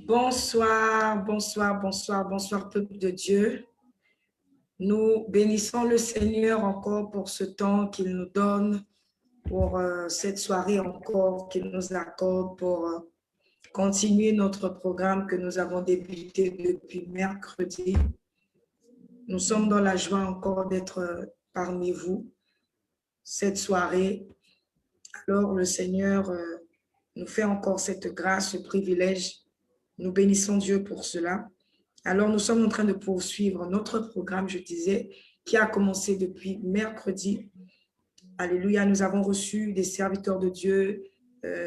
Bonsoir, bonsoir, bonsoir, bonsoir, peuple de Dieu. Nous bénissons le Seigneur encore pour ce temps qu'il nous donne, pour cette soirée encore qu'il nous accorde, pour continuer notre programme que nous avons débuté depuis mercredi. Nous sommes dans la joie encore d'être parmi vous cette soirée. Alors le Seigneur nous fait encore cette grâce, ce privilège. Nous bénissons Dieu pour cela. Alors, nous sommes en train de poursuivre notre programme, je disais, qui a commencé depuis mercredi. Alléluia, nous avons reçu des serviteurs de Dieu,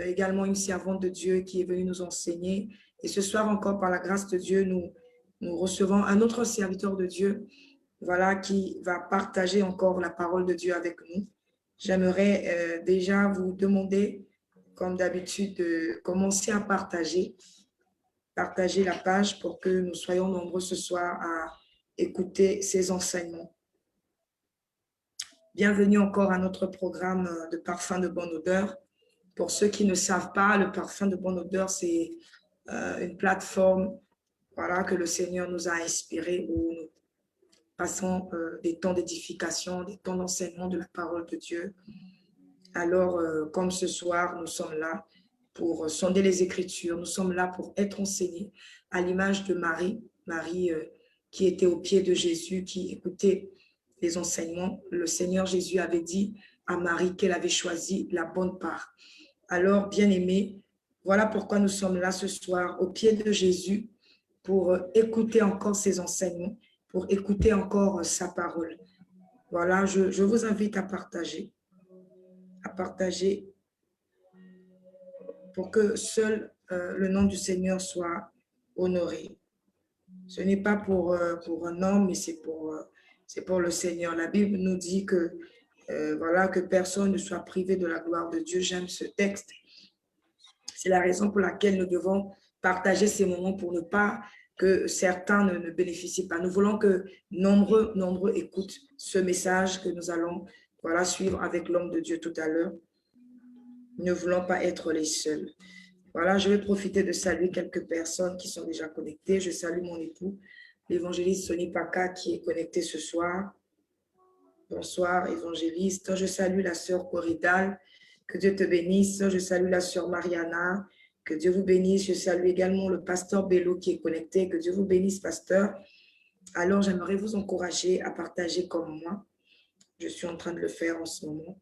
également une servante de Dieu qui est venue nous enseigner. Et ce soir encore, par la grâce de Dieu, nous recevons un autre serviteur de Dieu, voilà, qui va partager encore la parole de Dieu avec nous. J'aimerais déjà vous demander, comme d'habitude, de commencer à partager la page pour que nous soyons nombreux ce soir à écouter ces enseignements. Bienvenue encore à notre programme de parfum de bonne odeur. Pour ceux qui ne savent pas, le parfum de bonne odeur, c'est une plateforme voilà, que le Seigneur nous a inspiré où nous passons des temps d'édification, des temps d'enseignement de la parole de Dieu. Alors, comme ce soir, nous sommes là pour sonder les Écritures. Nous sommes là pour être enseignés à l'image de Marie. Marie qui était au pied de Jésus, qui écoutait les enseignements. Le Seigneur Jésus avait dit à Marie qu'elle avait choisi la bonne part. Alors, bien-aimés, voilà pourquoi nous sommes là ce soir au pied de Jésus pour écouter encore ses enseignements, pour écouter encore sa parole. Voilà, je vous invite à partager pour que seul le nom du Seigneur soit honoré. Ce n'est pas pour un homme, mais c'est pour le Seigneur. La Bible nous dit que, voilà, que personne ne soit privé de la gloire de Dieu. J'aime ce texte. C'est la raison pour laquelle nous devons partager ces moments pour ne pas que certains ne bénéficient pas. Nous voulons que nombreux écoutent ce message que nous allons voilà, suivre avec l'homme de Dieu tout à l'heure. Nous ne voulons pas être les seuls. Voilà, je vais profiter de saluer quelques personnes qui sont déjà connectées. Je salue mon époux, l'évangéliste Sonny Paka, qui est connecté ce soir. Bonsoir, évangéliste. Je salue la sœur Corridal. Que Dieu te bénisse. Je salue la sœur Mariana. Que Dieu vous bénisse. Je salue également le pasteur Bello qui est connecté. Que Dieu vous bénisse, pasteur. Alors, j'aimerais vous encourager à partager comme moi. Je suis en train de le faire en ce moment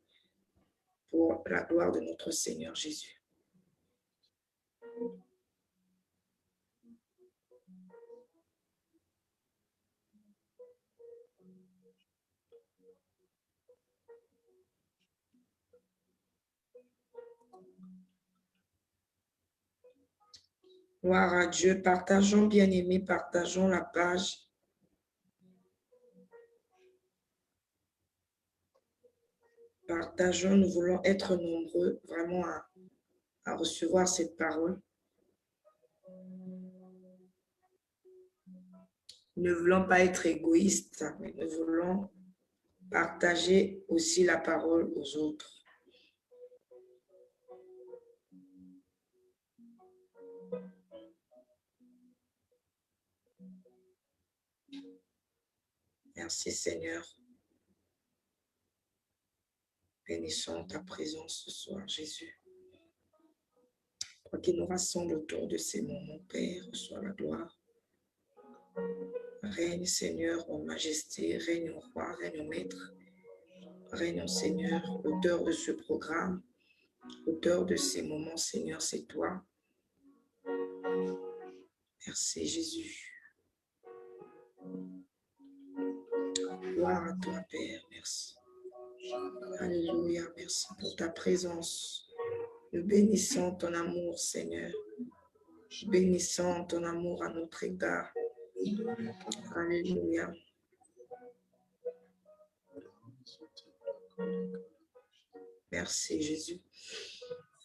pour la gloire de notre Seigneur Jésus. Gloire à Dieu. Partageons, bien-aimés, partageons la page. Partageons, nous voulons être nombreux vraiment à recevoir cette parole. Nous ne voulons pas être égoïstes, mais nous voulons partager aussi la parole aux autres. Merci Seigneur. Bénissons ta présence ce soir, Jésus. Toi qui nous rassemble autour de ces moments, Père, reçois la gloire. Règne Seigneur en majesté, règne au roi, règne au maître. Règne au Seigneur, auteur de ce programme, auteur de ces moments, Seigneur, c'est toi. Merci Jésus. Gloire à toi, Père, merci. Alléluia, merci pour ta présence. Nous bénissons ton amour, Seigneur. Bénissons ton amour à notre égard. Alléluia. Merci, Jésus.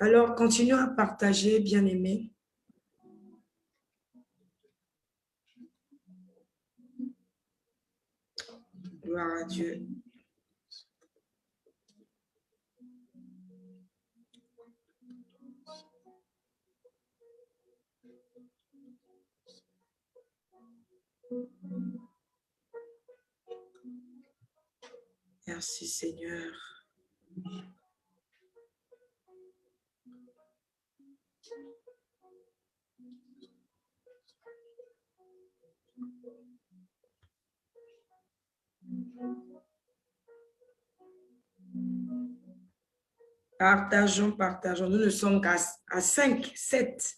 Alors, continuons à partager, bien-aimés. Gloire à Dieu. Merci Seigneur. Partageons, partageons. Nous ne sommes qu'à 5, 7.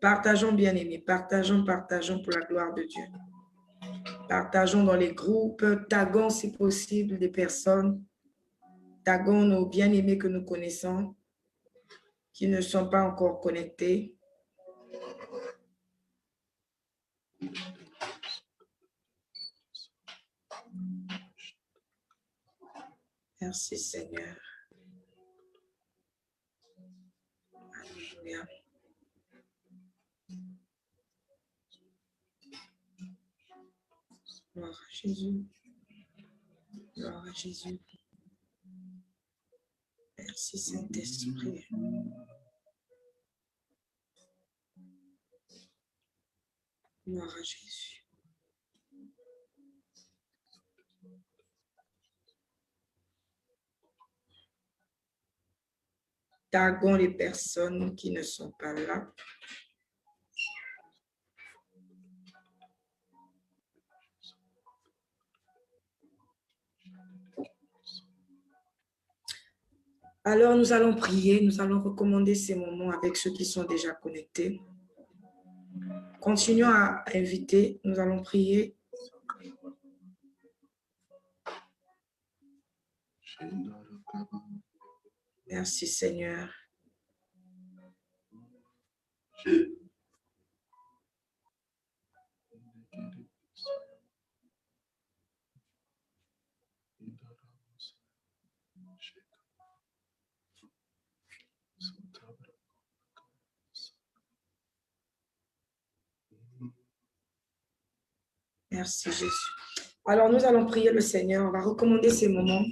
Partageons, bien-aimés. Partageons, partageons pour la gloire de Dieu. Partageons dans les groupes. Taguons, si possible, des personnes. Taguons nos bien-aimés que nous connaissons, qui ne sont pas encore connectés. Merci Seigneur. Alléluia. Gloire à Jésus. Gloire à Jésus. Merci Saint-Esprit. Gloire à Jésus. Taguons les personnes qui ne sont pas là. Alors, nous allons prier, nous allons recommander ces moments avec ceux qui sont déjà connectés. Continuons à inviter, nous allons prier. Merci Seigneur. Merci Jésus. Alors, nous allons prier le Seigneur. On va recommander ces moments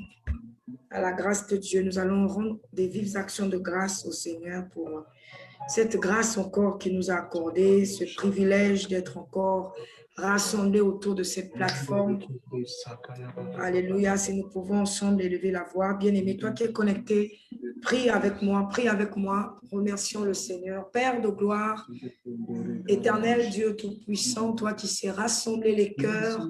à la grâce de Dieu. Nous allons rendre des vives actions de grâce au Seigneur pour cette grâce encore qu'il nous a accordée, ce privilège d'être encore rassemblés autour de cette plateforme. Alléluia, si nous pouvons ensemble élever la voix. Bien-aimé, toi qui es connecté, prie avec moi, prie avec moi. Remercions le Seigneur. Père de gloire, éternel Dieu tout-puissant, toi qui sais rassembler les cœurs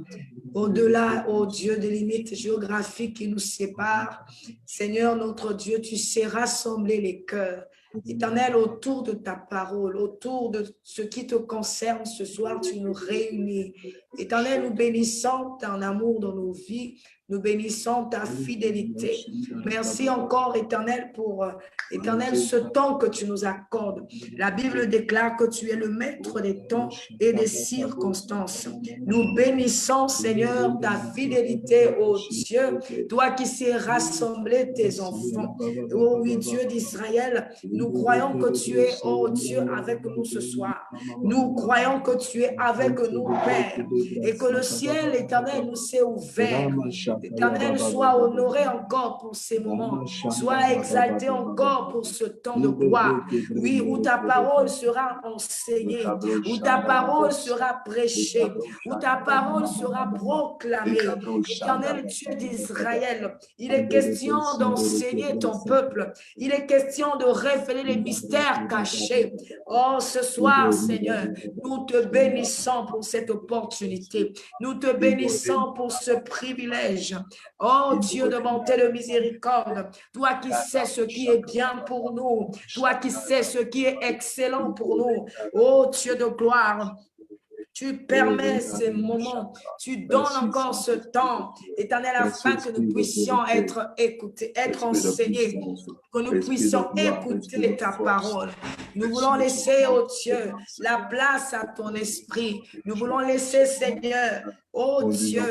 au-delà, ô Dieu, des limites géographiques qui nous séparent. Seigneur, notre Dieu, tu sais rassembler les cœurs. Éternel, autour de ta parole, autour de ce qui te concerne ce soir, tu nous réunis. Éternel, nous bénissons ton amour dans nos vies. Nous bénissons ta fidélité. Merci encore, Éternel, pour Éternel, ce temps que tu nous accordes. La Bible déclare que tu es le maître des temps et des circonstances. Nous bénissons, Seigneur, ta fidélité, ô Dieu, toi qui sais rassembler tes enfants. Ô oui, Dieu d'Israël, nous croyons que tu es, ô Dieu, avec nous ce soir. Nous croyons que tu es avec nous, Père, et que le ciel, Éternel, nous s'est ouvert. Éternel, sois honoré encore pour ces moments. Sois exalté encore pour ce temps de gloire. Oui, où ta parole sera enseignée, où ta parole sera prêchée, où ta parole sera proclamée. Éternel Dieu d'Israël, il est question d'enseigner ton peuple. Il est question de révéler les mystères cachés. Oh, ce soir, Seigneur, nous te bénissons pour cette opportunité. Nous te bénissons pour ce privilège. Oh, Dieu de bonté et de miséricorde, toi qui sais ce qui est bien pour nous, toi qui sais ce qui est excellent pour nous. Oh, Dieu de gloire, tu permets ces moments, tu donnes encore ce temps, Éternel, afin que nous puissions être écoutés, être enseignés, que nous puissions écouter ta parole. Nous voulons laisser, oh Dieu, la place à ton esprit. Nous voulons laisser, Seigneur, Oh Dieu,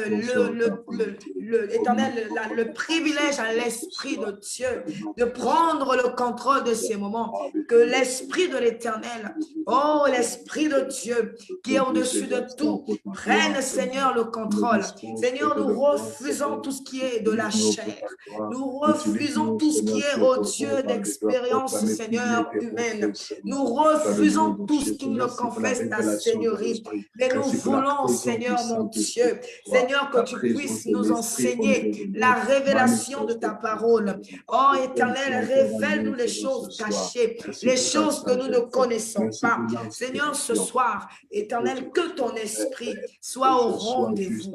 Éternel, le privilège à l'Esprit de Dieu de prendre le contrôle de ces moments. Que l'Esprit de l'Éternel, oh l'Esprit de Dieu qui est au-dessus de tout, prenne, Seigneur, le contrôle. Seigneur, nous refusons tout ce qui est de la chair. Nous refusons tout ce qui est, oh Dieu, d'expérience, Seigneur, humaine. Nous refusons tout ce qui nous confesse ta Seigneurie. Mais nous voulons, Seigneur, mon Dieu, Seigneur, que tu puisses nous enseigner la révélation de ta parole. Oh, Éternel, révèle-nous les choses cachées, les choses que nous ne connaissons pas. Seigneur, ce soir, Éternel, que ton esprit soit au rendez-vous.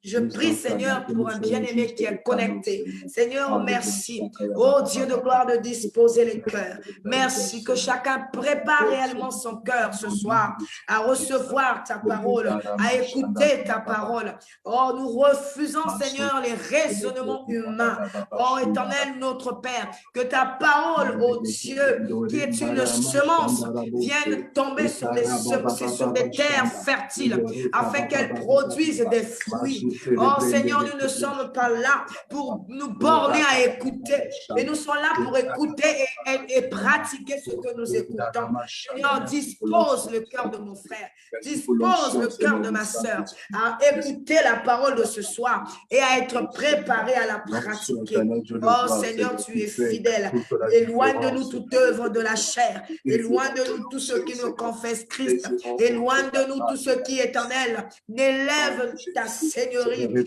Je prie, Seigneur, pour un bien-aimé qui est connecté. Seigneur, merci. Oh Dieu de gloire, de disposer les cœurs. Merci que chacun prépare réellement son cœur ce soir à recevoir ta parole, à écouter ta parole. Oh, nous refusons, Seigneur, les raisonnements humains. Oh, Éternel, notre Père, que ta parole, oh Dieu, qui est une semence, vienne tomber sur des terres fertiles afin qu'elles produisent des fruits. Oh Seigneur, nous ne sommes pas là pour nous borner à écouter, mais nous sommes là pour écouter et pratiquer ce que nous écoutons. Seigneur, dispose le cœur de mon frère, dispose le cœur de ma sœur à écouter la parole de ce soir et à être préparé à la pratiquer. Oh Seigneur, tu es fidèle. Éloigne de nous toute œuvre de la chair. Éloigne de nous tout ce qui nous confesse Christ. Éloigne de nous tout ce qui est éternel. N'élève ta Seigneurie.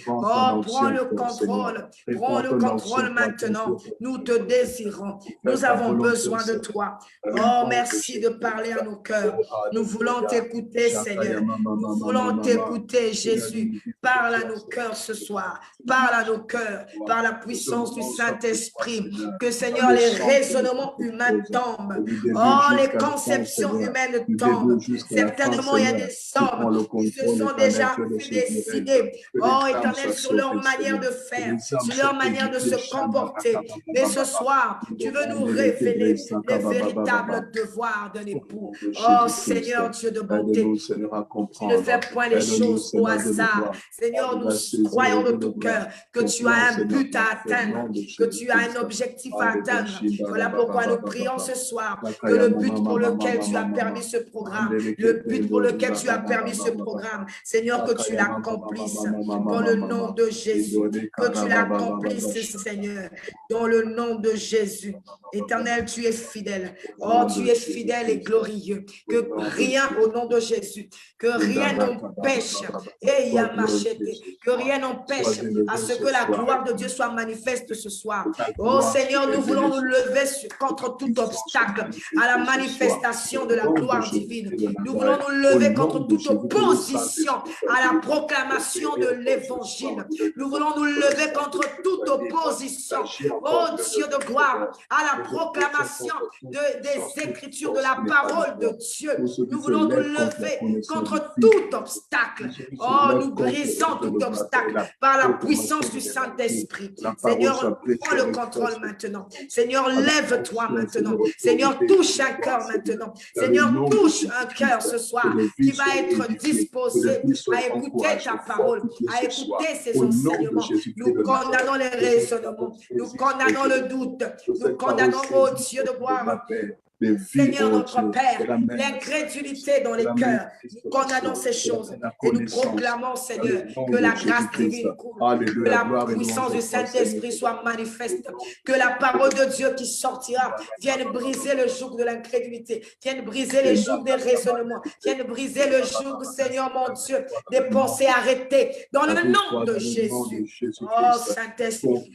Oh, prends le contrôle maintenant. Nous te désirons. Nous avons besoin de toi. Oh, merci de parler à nos cœurs. Nous voulons t'écouter, Seigneur. Nous voulons t'écouter, Jésus. Parle à nos cœurs ce soir. Parle à nos cœurs par la puissance du Saint-Esprit. Que, Seigneur, les raisonnements humains tombent. Oh, les conceptions humaines tombent. Certainement, il y a des hommes qui se sont déjà décidés. Oh, Éternel, sur leur manière de faire, sur leur manière de se comporter. Mais ce soir, tu veux nous révéler les véritables devoirs d'un époux. Oh, Seigneur, Dieu de bonté, tu ne fais point les choses au hasard. Seigneur, nous croyons de tout cœur que tu as un but à atteindre, que tu as un objectif à atteindre. Voilà pourquoi nous prions ce soir que le but pour lequel tu as permis ce programme, le but pour lequel tu as permis ce programme, Seigneur, que tu l'accomplisses dans le nom de Jésus, que tu l'accomplisses, Seigneur, dans le nom de Jésus. Éternel, tu es fidèle. Oh, tu es fidèle et glorieux. Que rien au nom de Jésus, que rien n'empêche, que rien n'empêche à ce que la gloire de Dieu soit manifeste ce soir. Oh Seigneur, nous voulons nous lever contre tout obstacle à la manifestation de la gloire divine. Nous voulons nous lever contre toute opposition à la proclamation de l'évangile. Nous voulons nous lever contre toute opposition, oh Dieu de gloire, à la proclamation des Écritures, de la parole de Dieu. Nous voulons nous lever contre tout obstacle. Oh, nous brisons tout obstacle par la puissance du Saint-Esprit. Seigneur, prends le contrôle maintenant. Seigneur, lève-toi maintenant. Seigneur, touche un cœur maintenant. Seigneur, touche un cœur ce soir qui va être disposé à écouter ta parole, à écouter ses enseignements. Nous condamnons les raisonnements, nous condamnons le doute, nous condamnons, oh Dieu de gloire, Seigneur notre Père, l'incrédulité dans les cœurs. Nous condamnons ces choses et nous proclamons, Seigneur, que la grâce divine coule, que la puissance du Saint-Esprit soit manifeste, que la parole de Dieu qui sortira vienne briser le joug de l'incrédulité, vienne briser les jougs des raisonnements, vienne briser le joug, Seigneur mon Dieu, des pensées arrêtées dans le nom de Jésus. Oh Saint-Esprit,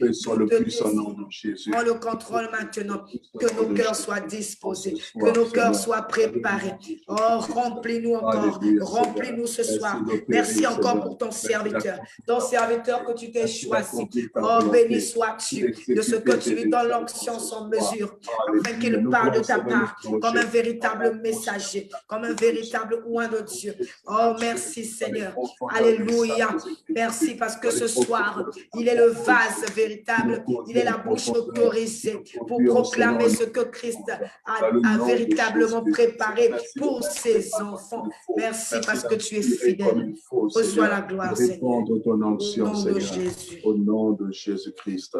prends le contrôle maintenant, que nos cœurs soient disposés, que nos cœurs soient préparés. Oh, remplis-nous encore, remplis-nous ce soir. Merci encore pour ton serviteur que tu t'es choisi. Oh, béni sois-tu de ce que tu lui donnes l'onction sans mesure, afin qu'il parle de ta part comme un véritable messager, comme un véritable oint de Dieu. Oh, merci Seigneur. Alléluia. Merci parce que ce soir, il est le vase véritable, il est la bouche autorisée pour proclamer ce que Christ a a véritablement préparé pour ses enfants. Merci parce que tu es fidèle. Reçois la gloire, Seigneur. Ton Au nom de Jésus. Au nom de Jésus-Christ.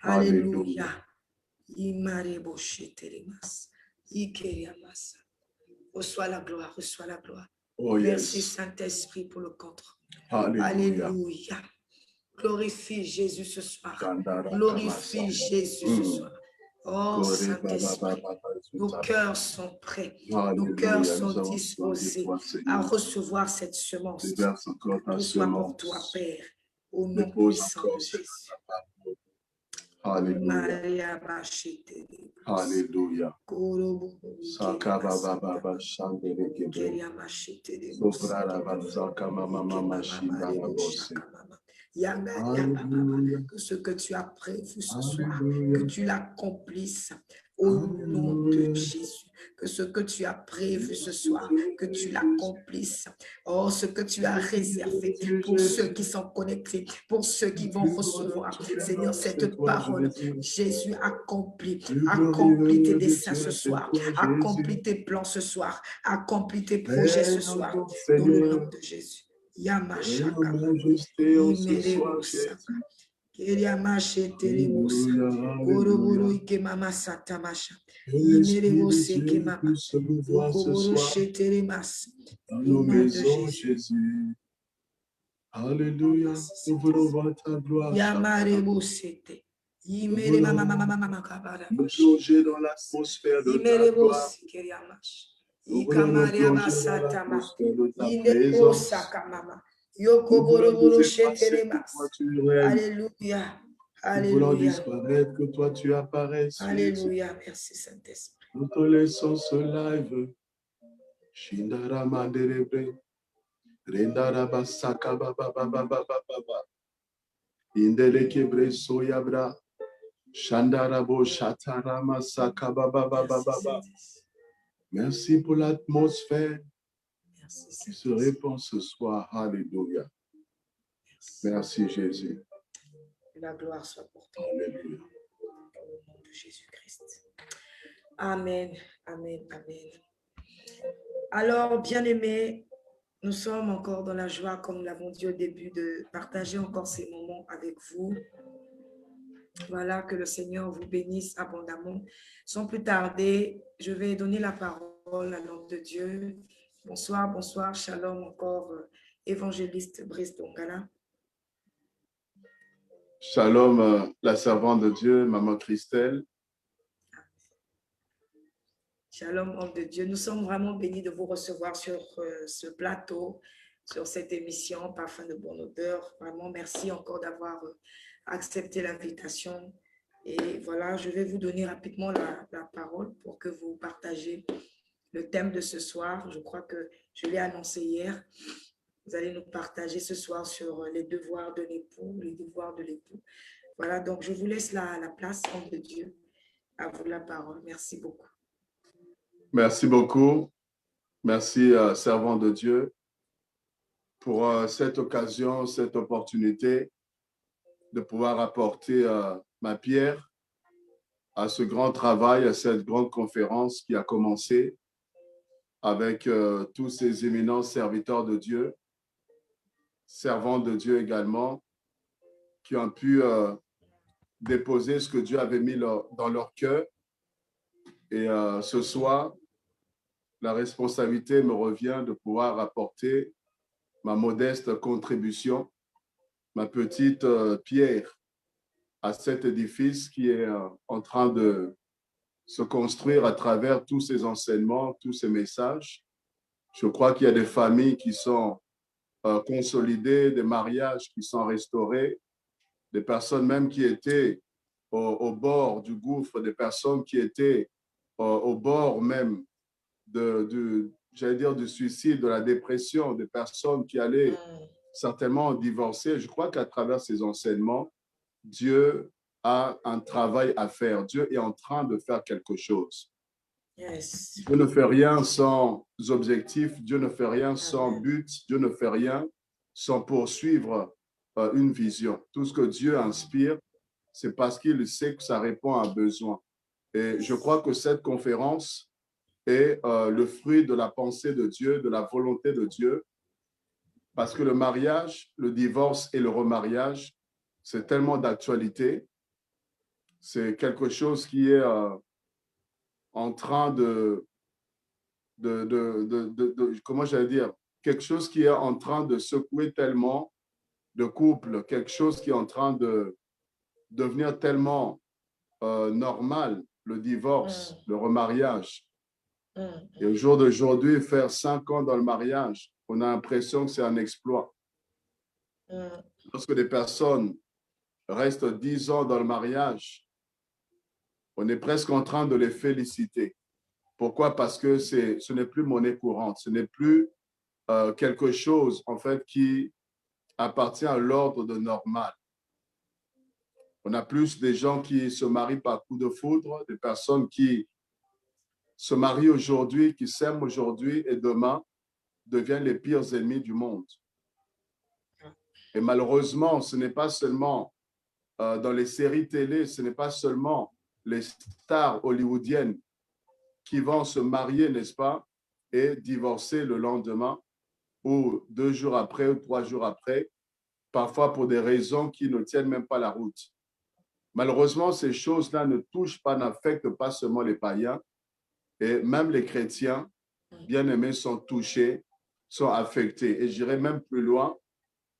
Alléluia. Reçois la gloire, reçois la gloire. Oh, merci yes. Saint-Esprit pour le contre. Alléluia. Alléluia. Glorifie Jésus ce soir. Glorifie Jésus ce soir. Oh Saint-Esprit, nos cœurs sont prêts. Nos cœurs sont disposés à recevoir cette semence. Tout soit pour toi, Père, au nom puissant de Jésus. Alléluia. Alléluia. Que ce que tu as prévu ce soir, que tu l'accomplisses au nom de Jésus. Que ce que tu as prévu ce soir, que tu l'accomplisses. Oh, ce que tu as réservé pour ceux qui sont connectés, pour ceux qui vont recevoir, Seigneur, cette parole. Jésus, accomplis tes desseins ce soir, accomplis tes plans ce soir, accomplis tes projets ce soir, dans le nom de Jésus. Yamashaka. Jésus. Alléluia. Nous voulons voir ta gloire. Nous plonger dans l'atmosphère de ta gloire. Nous voulons nous plonger dans l'atmosphère de ta présence. Nous voulons nous effacer que toi tu règnes. Alléluia. Nous voulons disparaître que toi tu apparaisses. Alléluia. Merci Saint-Esprit. Nous te laissons ce live. Shindara manderebre. Rendara basaka baba baba baba baba. Indele kebre soyabra. Shandara bo shatara masaka baba baba baba. Merci pour l'atmosphère qui se répand ce soir. Alléluia. Merci Jésus. Que la gloire soit pour toi. Alléluia. Au nom de Jésus-Christ. Amen, amen, amen. Alors, bien-aimés, nous sommes encore dans la joie, comme nous l'avons dit au début, de partager encore ces moments avec vous. Voilà, que le Seigneur vous bénisse abondamment. Sans plus tarder, je vais donner la parole à l'homme de Dieu. Bonsoir, bonsoir, shalom encore, évangéliste Brice Dongala. Shalom, la servante de Dieu, Maman Christelle. Shalom, homme de Dieu. Nous sommes vraiment bénis de vous recevoir sur ce plateau, sur cette émission Parfum de bonne odeur. Vraiment, merci encore d'avoir accepté l'invitation. Et voilà, je vais vous donner rapidement la parole pour que vous partagez le thème de ce soir. Je crois que je l'ai annoncé hier. Vous allez nous partager ce soir sur les devoirs de l'époux, les devoirs de l'époux. Voilà, donc je vous laisse la place, homme de Dieu. À vous la parole. Merci beaucoup. Merci beaucoup. Merci, servant de Dieu, pour cette occasion, cette opportunité de pouvoir apporter ma pierre à ce grand travail, à cette grande conférence qui a commencé avec tous ces éminents serviteurs de Dieu, servants de Dieu également, qui ont pu déposer ce que Dieu avait mis dans leur cœur. Et ce soir, la responsabilité me revient de pouvoir apporter ma modeste contribution, ma petite pierre à cet édifice qui est en train de se construire à travers tous ces enseignements, tous ces messages. Je crois qu'il y a des familles qui sont consolidées, des mariages qui sont restaurés, des personnes même qui étaient au bord du gouffre, des personnes qui étaient au bord même j'allais dire, du suicide, de la dépression, des personnes qui allaient certainement divorcer. Je crois qu'à travers ces enseignements, Dieu a un travail à faire. Dieu est en train de faire quelque chose. Yes. Dieu ne fait rien sans objectif, Dieu ne fait rien sans but, Dieu ne fait rien sans poursuivre une vision. Tout ce que Dieu inspire, c'est parce qu'il sait que ça répond à un besoin. Et je crois que cette conférence est le fruit de la pensée de Dieu, de la volonté de Dieu, parce que le mariage, le divorce et le remariage, c'est tellement d'actualité. C'est quelque chose qui est en train comment j'allais dire, quelque chose qui est en train de secouer tellement de couples, quelque chose qui est en train de devenir tellement normal, le divorce, le remariage. Et au jour d'aujourd'hui, faire 5 ans dans le mariage, on a l'impression que c'est un exploit. Lorsque des personnes restent 10 ans dans le mariage, on est presque en train de les féliciter. Pourquoi? Parce que ce n'est plus monnaie courante, ce n'est plus quelque chose, en fait, qui appartient à l'ordre de normal. On a plus des gens qui se marient par coup de foudre, des personnes qui se marient aujourd'hui, qui s'aiment aujourd'hui et demain deviennent les pires ennemis du monde. Et malheureusement, ce n'est pas seulement dans les séries télé, ce n'est pas seulement les stars hollywoodiennes qui vont se marier, n'est-ce pas, et divorcer le lendemain ou 2 jours après ou 3 jours après, parfois pour des raisons qui ne tiennent même pas la route. Malheureusement, ces choses-là ne touchent pas, n'affectent pas seulement les païens, et même les chrétiens bien-aimés sont touchés, sont affectés. Et j'irai même plus loin,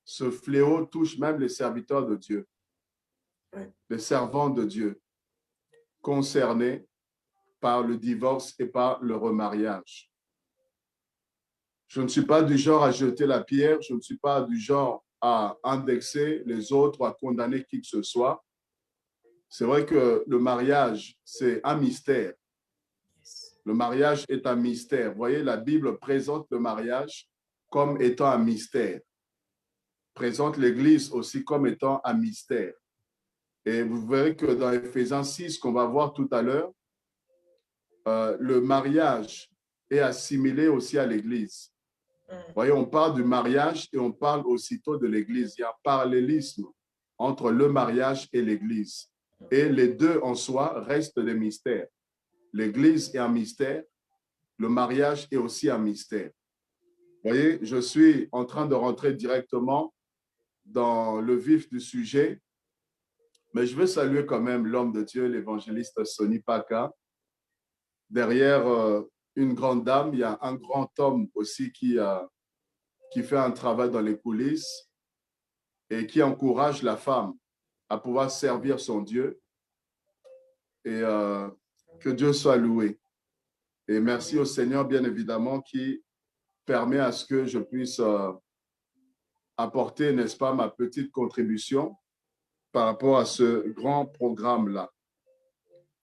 ce fléau touche même les serviteurs de Dieu, les servants de Dieu, concernés par le divorce et par le remariage. Je ne suis pas du genre à jeter la pierre, je ne suis pas du genre à indexer les autres, à condamner qui que ce soit. C'est vrai que le mariage, c'est un mystère. Le mariage est un mystère. Vous voyez, la Bible présente le mariage comme étant un mystère. Présente l'Église aussi comme étant un mystère. Et vous verrez que dans Éphésiens 6, qu'on va voir tout à l'heure, le mariage est assimilé aussi à l'Église. Vous voyez, on parle du mariage et on parle aussitôt de l'Église. Il y a un parallélisme entre le mariage et l'Église. Et les deux en soi restent des mystères. L'Église est un mystère, le mariage est aussi un mystère. Vous voyez, je suis en train de rentrer directement dans le vif du sujet, mais je veux saluer quand même l'homme de Dieu, l'évangéliste Sonny Paka. Derrière une grande dame, il y a un grand homme aussi qui fait un travail dans les coulisses et qui encourage la femme à pouvoir servir son Dieu. Et que Dieu soit loué. Et merci au Seigneur, bien évidemment, qui permet à ce que je puisse apporter, n'est-ce pas, ma petite contribution par rapport à ce grand programme-là.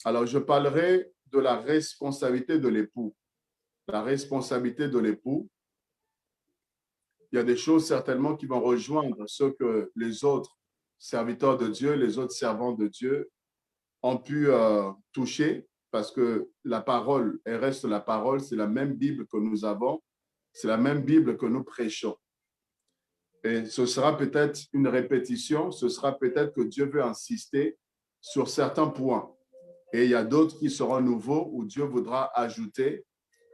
Alors, je parlerai de la responsabilité de l'époux. La responsabilité de l'époux. Il y a des choses certainement qui vont rejoindre ce que les autres serviteurs de Dieu, les autres servants de Dieu ont pu toucher, parce que la parole, elle reste la parole, c'est la même Bible que nous avons, c'est la même Bible que nous prêchons. Et ce sera peut-être une répétition, ce sera peut-être que Dieu veut insister sur certains points. Et il y a d'autres qui seront nouveaux où Dieu voudra ajouter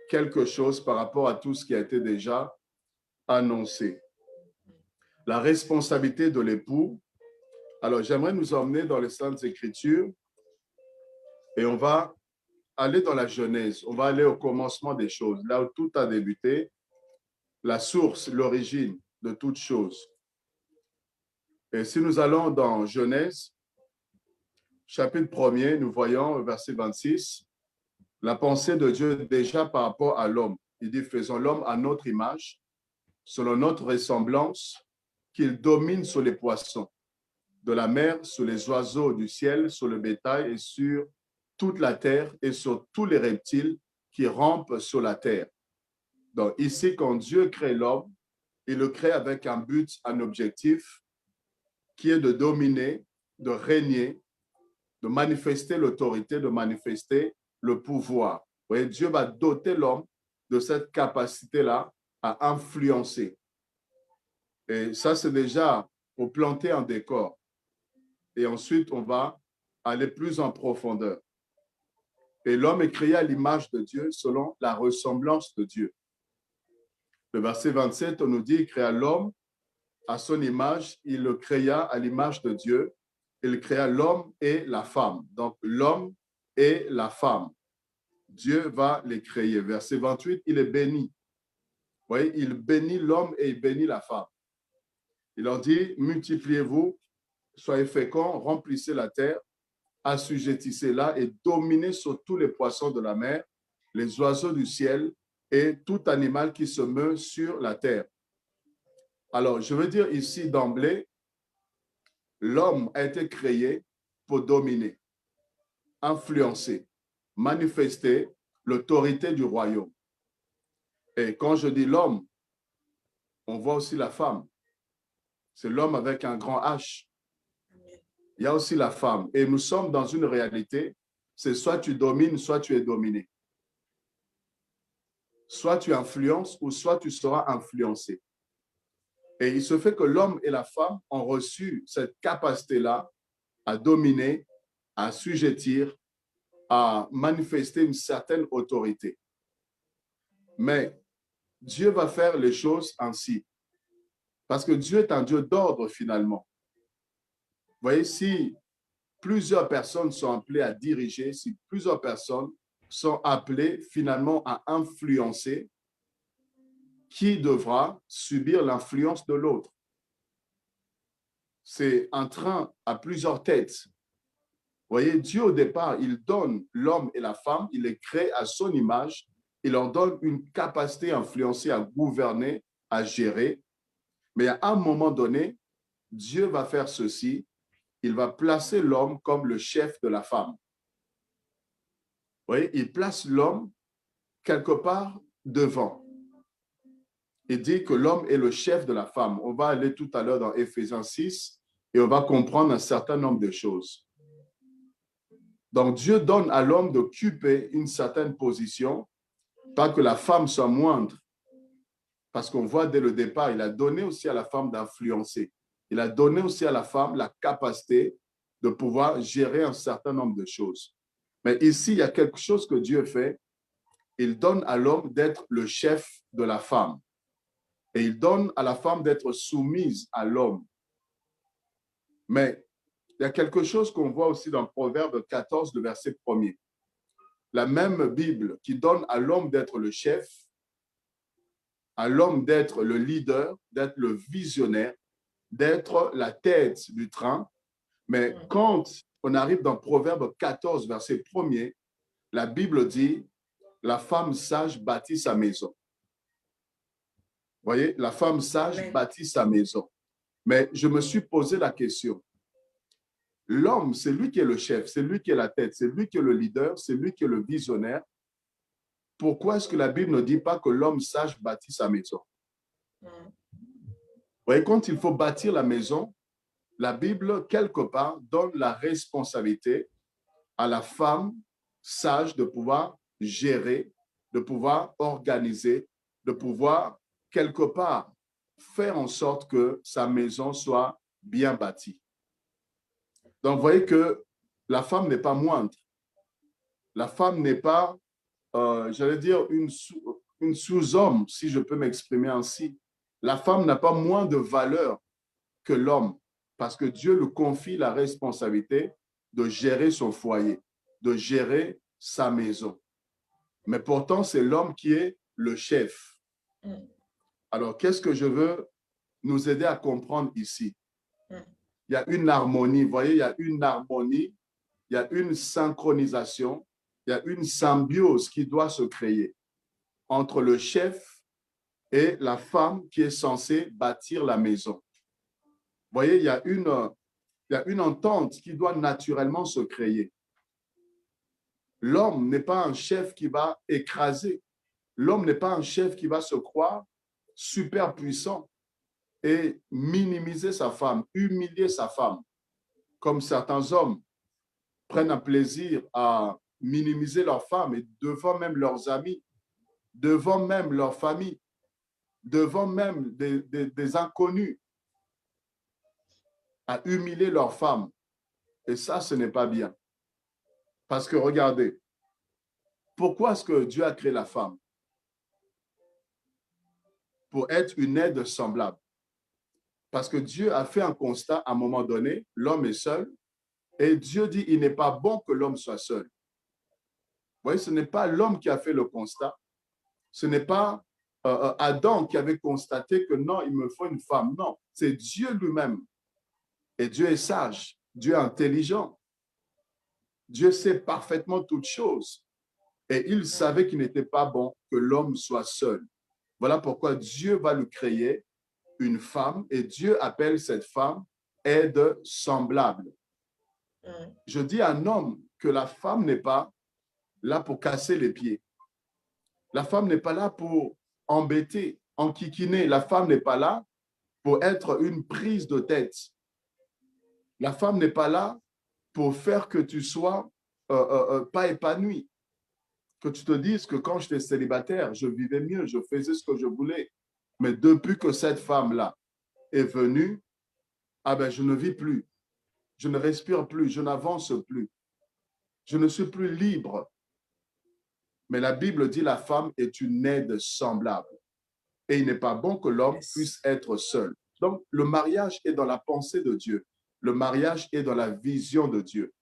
quelque chose par rapport à tout ce qui a été déjà annoncé. La responsabilité de l'époux. Alors, j'aimerais nous emmener dans les Saintes Écritures et on va aller dans la Genèse. On va aller au commencement des choses, là où tout a débuté, la source, l'origine de toute chose. Et si nous allons dans Genèse, chapitre 1er, nous voyons verset 26, la pensée de Dieu déjà par rapport à l'homme. Il dit, faisons l'homme à notre image, selon notre ressemblance, qu'il domine sur les poissons de la mer, sur les oiseaux du ciel, sur le bétail et sur toute la terre et sur tous les reptiles qui rampent sur la terre. Donc ici, quand Dieu crée l'homme, il le crée avec un but, un objectif qui est de dominer, de régner, de manifester l'autorité, de manifester le pouvoir. Vous voyez, Dieu va doter l'homme de cette capacité-là à influencer. Et ça, c'est déjà pour planter un décor. Et ensuite, on va aller plus en profondeur. Et l'homme est créé à l'image de Dieu selon la ressemblance de Dieu. Le verset 27, on nous dit, il créa l'homme à son image, il le créa à l'image de Dieu. Il créa l'homme et la femme. Donc, l'homme et la femme. Dieu va les créer. Verset 28, il est béni. Vous voyez, il bénit l'homme et il bénit la femme. Il leur dit, multipliez-vous, soyez féconds, remplissez la terre, assujettissez-la et dominez sur tous les poissons de la mer, les oiseaux du ciel et tout animal qui se meut sur la terre. Alors, je veux dire ici d'emblée, l'homme a été créé pour dominer, influencer, manifester l'autorité du royaume. Et quand je dis l'homme, on voit aussi la femme. C'est l'homme avec un grand H. Il y a aussi la femme. Et nous sommes dans une réalité, c'est soit tu domines, soit tu es dominé. Soit tu influences ou soit tu seras influencé. Et il se fait que l'homme et la femme ont reçu cette capacité-là à dominer, à assujettir, à manifester une certaine autorité. Mais Dieu va faire les choses ainsi. Parce que Dieu est un Dieu d'ordre finalement. Vous voyez, si plusieurs personnes sont appelées à diriger, si plusieurs personnes sont appelées finalement à influencer, qui devra subir l'influence de l'autre? C'est un train à plusieurs têtes. Vous voyez, Dieu au départ, il donne l'homme et la femme, il les crée à son image, il leur donne une capacité à influencer, à gouverner, à gérer. Mais à un moment donné, Dieu va faire ceci, il va placer l'homme comme le chef de la femme. Vous voyez, il place l'homme quelque part devant. Il dit que l'homme est le chef de la femme. On va aller tout à l'heure dans Éphésiens 6 et on va comprendre un certain nombre de choses. Donc, Dieu donne à l'homme d'occuper une certaine position, pas que la femme soit moindre, parce qu'on voit dès le départ, il a donné aussi à la femme d'influencer. Il a donné aussi à la femme la capacité de pouvoir gérer un certain nombre de choses. Mais ici, il y a quelque chose que Dieu fait. Il donne à l'homme d'être le chef de la femme. Et il donne à la femme d'être soumise à l'homme. Mais il y a quelque chose qu'on voit aussi dans Proverbe 14, le verset 1er. La même Bible qui donne à l'homme d'être le chef, à l'homme d'être le leader, d'être le visionnaire, d'être la tête du train. Mais quand on arrive dans Proverbe 14, verset 1er, la Bible dit, la femme sage bâtit sa maison. Vous voyez, la femme sage bâtit sa maison. Mais je me suis posé la question. L'homme, c'est lui qui est le chef, c'est lui qui est la tête, c'est lui qui est le leader, c'est lui qui est le visionnaire. Pourquoi est-ce que la Bible ne dit pas que l'homme sage bâtit sa maison? Vous voyez, quand il faut bâtir la maison, la Bible, quelque part, donne la responsabilité à la femme sage de pouvoir gérer, de pouvoir organiser, de pouvoir, quelque part, faire en sorte que sa maison soit bien bâtie. Donc, vous voyez que la femme n'est pas moindre. La femme n'est pas, j'allais dire, une sous-homme, si je peux m'exprimer ainsi. La femme n'a pas moins de valeur que l'homme, parce que Dieu lui confie la responsabilité de gérer son foyer, de gérer sa maison. Mais pourtant, c'est l'homme qui est le chef. Alors, qu'est-ce que je veux nous aider à comprendre ici? Il y a une harmonie, vous voyez, il y a une harmonie, il y a une synchronisation, il y a une symbiose qui doit se créer entre le chef et la femme qui est censée bâtir la maison. Vous voyez, il y a une entente qui doit naturellement se créer. L'homme n'est pas un chef qui va écraser. L'homme n'est pas un chef qui va se croire super puissant et minimiser sa femme, humilier sa femme, comme certains hommes prennent un plaisir à minimiser leur femme et devant même leurs amis, devant même leur famille, devant même des inconnus, à humilier leur femme. Et ça, ce n'est pas bien. Parce que regardez, pourquoi est-ce que Dieu a créé la femme? Pour être une aide semblable. Parce que Dieu a fait un constat à un moment donné, l'homme est seul, et Dieu dit, il n'est pas bon que l'homme soit seul. Vous voyez, ce n'est pas l'homme qui a fait le constat, ce n'est pas Adam qui avait constaté que non, il me faut une femme. Non, c'est Dieu lui-même. Et Dieu est sage, Dieu est intelligent, Dieu sait parfaitement toutes choses. Et il savait qu'il n'était pas bon que l'homme soit seul. Voilà pourquoi Dieu va lui créer une femme et Dieu appelle cette femme aide semblable. Je dis à un homme que la femme n'est pas là pour casser les pieds. La femme n'est pas là pour embêter, enquiquiner. La femme n'est pas là pour être une prise de tête. La femme n'est pas là pour faire que tu sois pas épanoui. Que tu te dises que quand j'étais célibataire, je vivais mieux, je faisais ce que je voulais. Mais depuis que cette femme-là est venue, ah ben, je ne vis plus, je ne respire plus, je n'avance plus, je ne suis plus libre. Mais la Bible dit la femme est une aide semblable. Et il n'est pas bon que l'homme puisse être seul. Donc, le mariage est dans la pensée de Dieu. Le mariage est dans la vision de Dieu.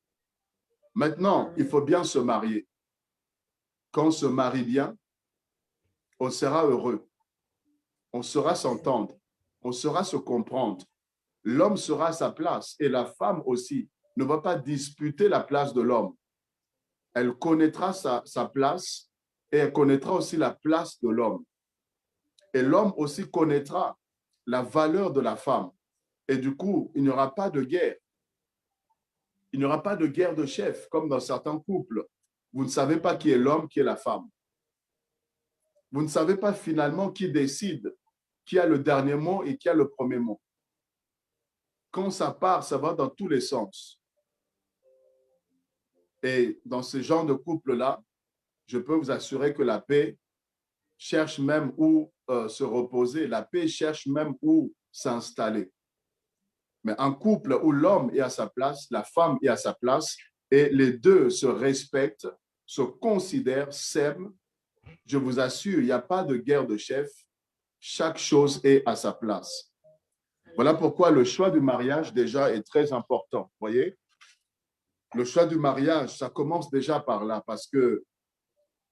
Maintenant, il faut bien se marier. Quand on se marie bien, on sera heureux. On saura s'entendre. On saura se comprendre. L'homme sera à sa place et la femme aussi ne va pas disputer la place de l'homme. Elle connaîtra sa place et elle connaîtra aussi la place de l'homme. Et l'homme aussi connaîtra la valeur de la femme. Et du coup, il n'y aura pas de guerre. Il n'y aura pas de guerre de chef, comme dans certains couples. Vous ne savez pas qui est l'homme, qui est la femme. Vous ne savez pas finalement qui décide, qui a le dernier mot et qui a le premier mot. Quand ça part, ça va dans tous les sens. Et dans ce genre de couple-là, je peux vous assurer que la paix cherche même où se reposer. La paix cherche même où s'installer. Mais un couple où l'homme est à sa place, la femme est à sa place, et les deux se respectent, se considèrent, s'aiment, je vous assure, il n'y a pas de guerre de chef. Chaque chose est à sa place. Voilà pourquoi le choix du mariage déjà est très important. Vous voyez? Le choix du mariage, ça commence déjà par là, parce que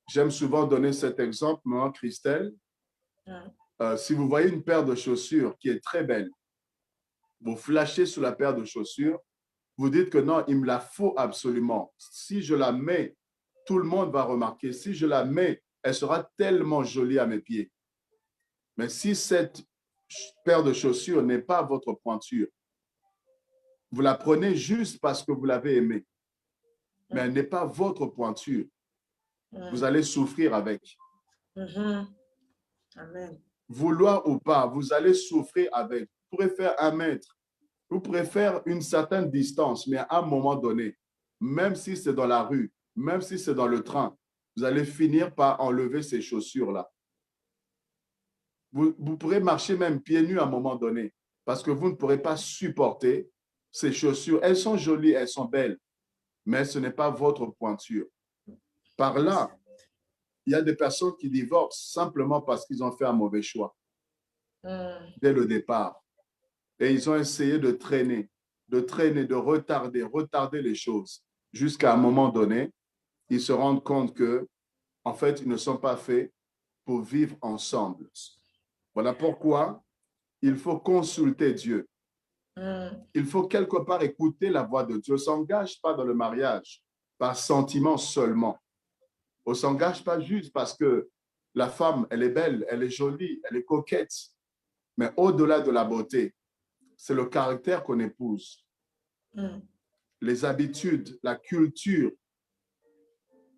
j'aime souvent donner cet exemple, moi, Christelle. Si vous voyez une paire de chaussures qui est très belle, vous flashez sur la paire de chaussures, vous dites que non, il me la faut absolument. Si je la mets, tout le monde va remarquer. Si je la mets, elle sera tellement jolie à mes pieds. Mais si cette paire de chaussures n'est pas votre pointure, vous la prenez juste parce que vous l'avez aimée, mais elle n'est pas votre pointure, vous allez souffrir avec. Amen. Vouloir ou pas, vous allez souffrir avec. Vous pourrez faire 1 mètre, vous pourrez faire une certaine distance, mais à un moment donné, même si c'est dans la rue, même si c'est dans le train, vous allez finir par enlever ces chaussures-là. Vous pourrez marcher même pieds nus à un moment donné, parce que vous ne pourrez pas supporter ces chaussures. Elles sont jolies, elles sont belles, mais ce n'est pas votre pointure. Par là, il y a des personnes qui divorcent simplement parce qu'ils ont fait un mauvais choix dès le départ. Et ils ont essayé de traîner, de retarder les choses. Jusqu'à un moment donné, ils se rendent compte que, en fait, ils ne sont pas faits pour vivre ensemble. Voilà pourquoi il faut consulter Dieu. Il faut quelque part écouter la voix de Dieu. On ne s'engage pas dans le mariage par sentiment seulement. On ne s'engage pas juste parce que la femme, elle est belle, elle est jolie, elle est coquette. Mais au-delà de la beauté, c'est le caractère qu'on épouse. Les habitudes, la culture,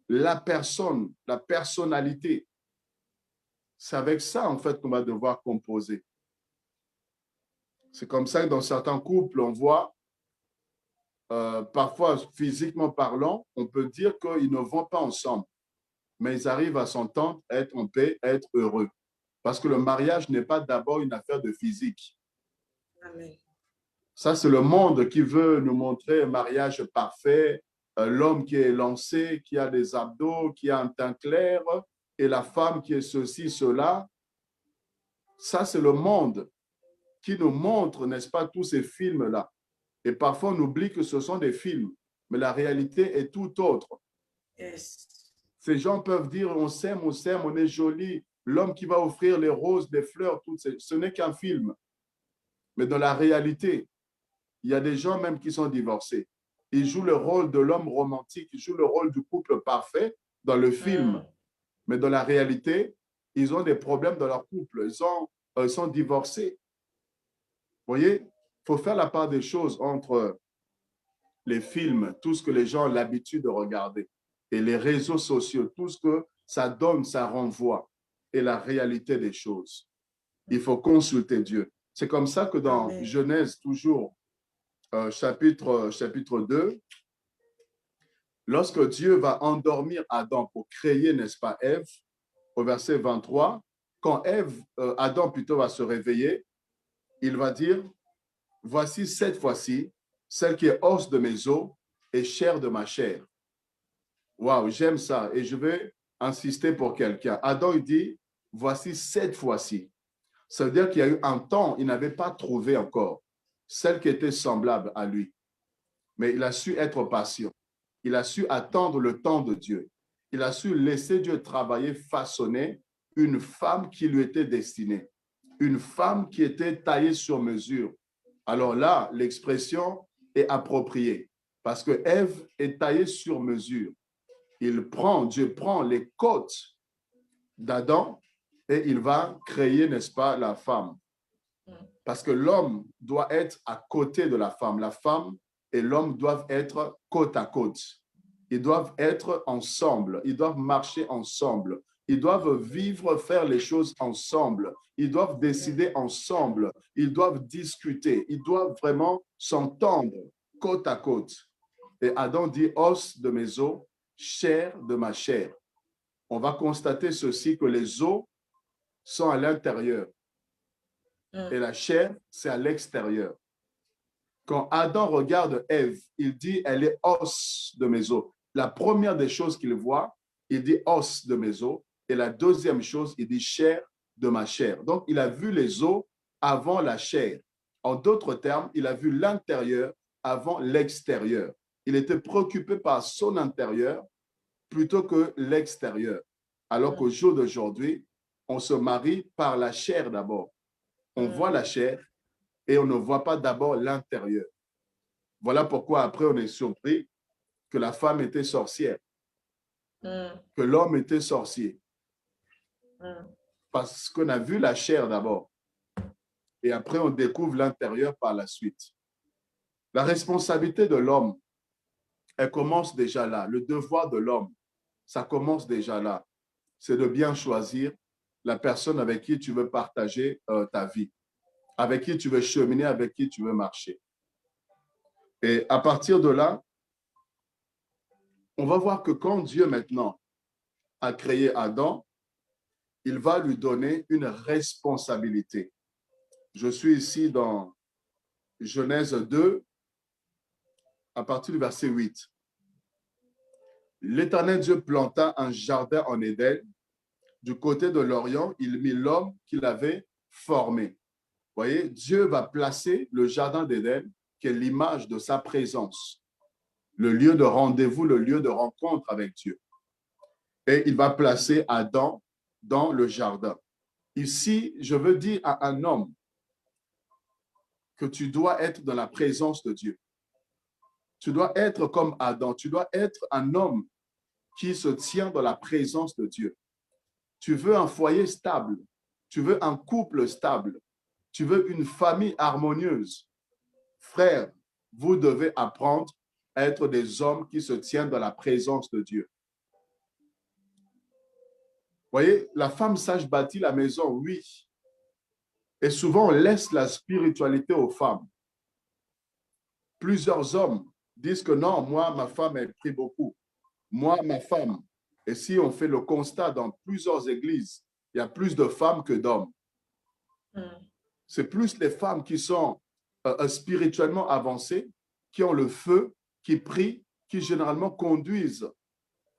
la personne, la personnalité. C'est avec ça, en fait, qu'on va devoir composer. C'est comme ça que dans certains couples, on voit, parfois physiquement parlant, on peut dire qu'ils ne vont pas ensemble, mais ils arrivent à s'entendre, être en paix, être heureux. Parce que le mariage n'est pas d'abord une affaire de physique. Amen. Ça, c'est le monde qui veut nous montrer un mariage parfait, l'homme qui est lancé, qui a des abdos, qui a un teint clair, et la femme qui est ceci, cela. Ça, c'est le monde qui nous montre, n'est-ce pas, tous ces films-là. Et parfois, on oublie que ce sont des films, mais la réalité est tout autre. Yes. Ces gens peuvent dire, on s'aime, on est joli. L'homme qui va offrir les roses, les fleurs, tout ce n'est qu'un film. Mais dans la réalité, il y a des gens même qui sont divorcés. Ils jouent le rôle de l'homme romantique, ils jouent le rôle du couple parfait dans le film. Mais dans la réalité, ils ont des problèmes dans leur couple. Ils sont divorcés. Vous voyez, il faut faire la part des choses entre les films, tout ce que les gens ont l'habitude de regarder, et les réseaux sociaux, tout ce que ça donne, ça renvoie, et la réalité des choses. Il faut consulter Dieu. C'est comme ça que dans Amen. Genèse, toujours, chapitre 2, lorsque Dieu va endormir Adam pour créer, n'est-ce pas, Ève, au verset 23, quand Adam plutôt va se réveiller, il va dire, voici cette fois-ci, celle qui est os de mes os et chair de ma chair. Waouh, j'aime ça et je vais insister pour quelqu'un. Adam, il dit, voici cette fois-ci. Ça veut dire qu'il y a eu un temps, il n'avait pas trouvé encore celle qui était semblable à lui. Mais il a su être patient. Il a su attendre le temps de Dieu. Il a su laisser Dieu travailler, façonner une femme qui lui était destinée. Une femme qui était taillée sur mesure. Alors là, l'expression est appropriée parce que Ève est taillée sur mesure. Dieu prend les côtes d'Adam et il va créer, n'est-ce pas, la femme. Parce que l'homme doit être à côté de la femme. La femme et l'homme doivent être côte à côte. Ils doivent être ensemble. Ils doivent marcher ensemble. Ils doivent vivre, faire les choses ensemble. Ils doivent décider ensemble. Ils doivent discuter. Ils doivent vraiment s'entendre côte à côte. Et Adam dit, os de mes os, chair de ma chair. On va constater ceci, que les os sont à l'intérieur et la chair, c'est à l'extérieur. Quand Adam regarde Ève, il dit, elle est os de mes os. La première des choses qu'il voit, il dit os de mes os. Et la deuxième chose, il dit chair de ma chair. Donc, il a vu les os avant la chair. En d'autres termes, il a vu l'intérieur avant l'extérieur. Il était préoccupé par son intérieur plutôt que l'extérieur. Alors qu'au jour d'aujourd'hui, on se marie par la chair d'abord. On voit la chair et on ne voit pas d'abord l'intérieur. Voilà pourquoi après on est surpris que la femme était sorcière, que l'homme était sorcier. Parce qu'on a vu la chair d'abord. Et après on découvre l'intérieur par la suite. La responsabilité de l'homme, elle commence déjà là. Le devoir de l'homme, ça commence déjà là. C'est de bien choisir la personne avec qui tu veux partager ta vie, avec qui tu veux cheminer, avec qui tu veux marcher. Et à partir de là, on va voir que quand Dieu maintenant a créé Adam, il va lui donner une responsabilité. Je suis ici dans Genèse 2, à partir du verset 8. L'Éternel Dieu planta un jardin en Éden. Du côté de l'Orient, il mit l'homme qu'il avait formé. Vous voyez, Dieu va placer le jardin d'Éden, qui est l'image de sa présence, le lieu de rendez-vous, le lieu de rencontre avec Dieu. Et il va placer Adam dans le jardin. Ici, je veux dire à un homme que tu dois être dans la présence de Dieu. Tu dois être comme Adam. Tu dois être un homme qui se tient dans la présence de Dieu. Tu veux un foyer stable. Tu veux un couple stable. Tu veux une famille harmonieuse. Frères, vous devez apprendre à être des hommes qui se tiennent dans la présence de Dieu. Vous voyez, la femme sage bâtit la maison, oui. Et souvent, on laisse la spiritualité aux femmes. Plusieurs hommes disent que non, moi, ma femme, elle prie beaucoup. Moi, ma femme. Et si on fait le constat dans plusieurs églises, il y a plus de femmes que d'hommes. C'est plus les femmes qui sont spirituellement avancées, qui ont le feu, qui prient, qui généralement conduisent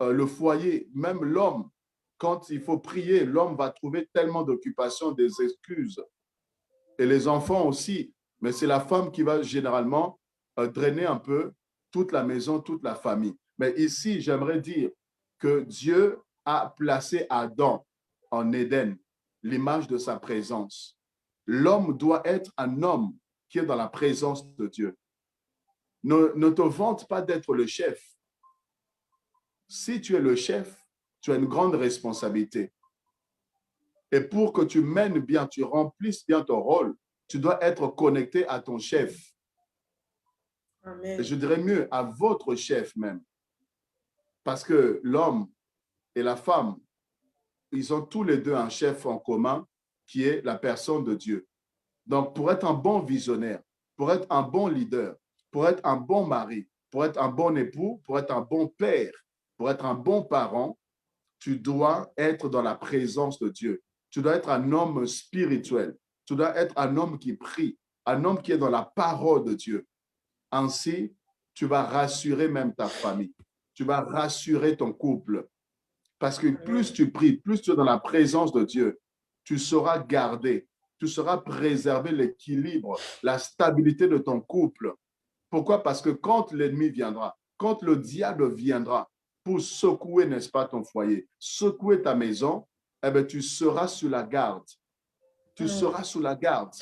le foyer. Même l'homme, quand il faut prier, l'homme va trouver tellement d'occupations, des excuses. Et les enfants aussi. Mais c'est la femme qui va généralement drainer un peu toute la maison, toute la famille. Mais ici, j'aimerais dire que Dieu a placé Adam en Éden, l'image de sa présence. L'homme doit être un homme qui est dans la présence de Dieu. Ne te vante pas d'être le chef. Si tu es le chef, tu as une grande responsabilité. Et pour que tu mènes bien, tu remplisses bien ton rôle, tu dois être connecté à ton chef. Amen. Et je dirais mieux, à votre chef même. Parce que l'homme et la femme, ils ont tous les deux un chef en commun qui est la personne de Dieu. Donc, pour être un bon visionnaire, pour être un bon leader, pour être un bon mari, pour être un bon époux, pour être un bon père, pour être un bon parent, tu dois être dans la présence de Dieu. Tu dois être un homme spirituel. Tu dois être un homme qui prie, un homme qui est dans la parole de Dieu. Ainsi, tu vas rassurer même ta famille. Tu vas rassurer ton couple. Parce que plus tu pries, plus tu es dans la présence de Dieu, tu sauras garder, tu sauras préserver l'équilibre, la stabilité de ton couple. Pourquoi? Parce que quand l'ennemi viendra, quand le diable viendra pour secouer, n'est-ce pas, ton foyer, secouer ta maison, eh bien, tu seras sous la garde. Tu seras sous la garde.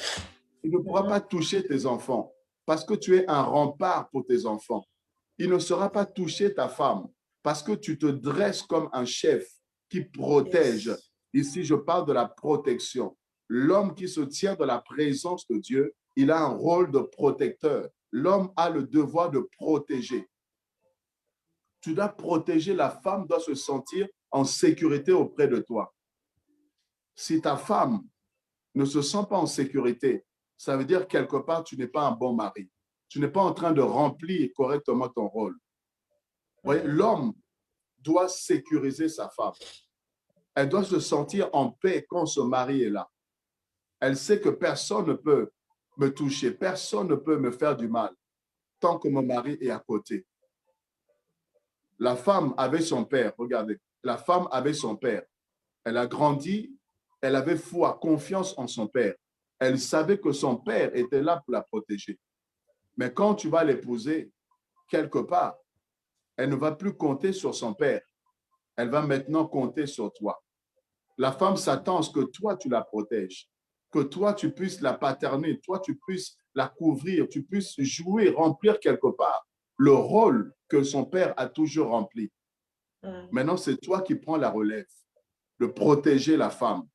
Il ne pourra pas toucher tes enfants parce que tu es un rempart pour tes enfants. Il ne saura pas toucher ta femme parce que tu te dresses comme un chef qui protège. Yes. Ici, je parle de la protection. L'homme qui se tient de la présence de Dieu, il a un rôle de protecteur. L'homme a le devoir de protéger. Tu dois protéger, la femme doit se sentir en sécurité auprès de toi. Si ta femme ne se sent pas en sécurité, ça veut dire quelque part, tu n'es pas un bon mari. Tu n'es pas en train de remplir correctement ton rôle. L'homme doit sécuriser sa femme. Elle doit se sentir en paix quand son mari est là. Elle sait que personne ne peut me toucher, personne ne peut me faire du mal tant que mon mari est à côté. La femme avait son père, regardez, la femme avait son père. Elle a grandi, elle avait foi, confiance en son père. Elle savait que son père était là pour la protéger. Mais quand tu vas l'épouser, quelque part, elle ne va plus compter sur son père. Elle va maintenant compter sur toi. La femme s'attend à ce que toi, tu la protèges, que toi, tu puisses la paterner, toi, tu puisses la couvrir, tu puisses jouer, remplir quelque part le rôle que son père a toujours rempli. Maintenant, c'est toi qui prends la relève de protéger la femme.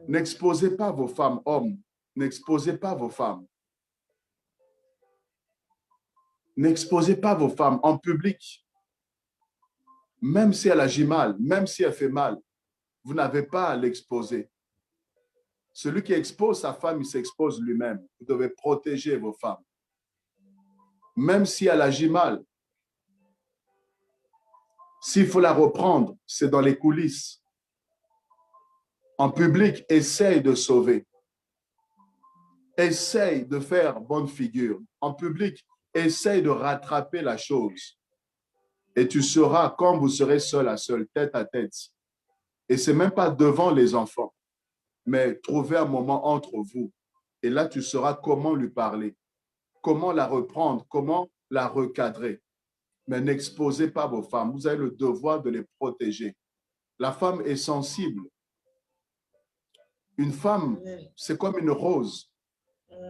N'exposez pas vos femmes, hommes. N'exposez pas vos femmes. N'exposez pas vos femmes en public. Même si elle agit mal, même si elle fait mal, vous n'avez pas à l'exposer. Celui qui expose sa femme, il s'expose lui-même. Vous devez protéger vos femmes. Même si elle agit mal, s'il faut la reprendre, c'est dans les coulisses. En public, essaye de sauver. Essaye de faire bonne figure. En public, essaye de rattraper la chose. Et tu seras, quand vous serez seul à seul, tête à tête. Et ce n'est même pas devant les enfants, mais trouver un moment entre vous. Et là, tu sauras comment lui parler, comment la reprendre, comment la recadrer. Mais n'exposez pas vos femmes. Vous avez le devoir de les protéger. La femme est sensible. Une femme, c'est comme une rose.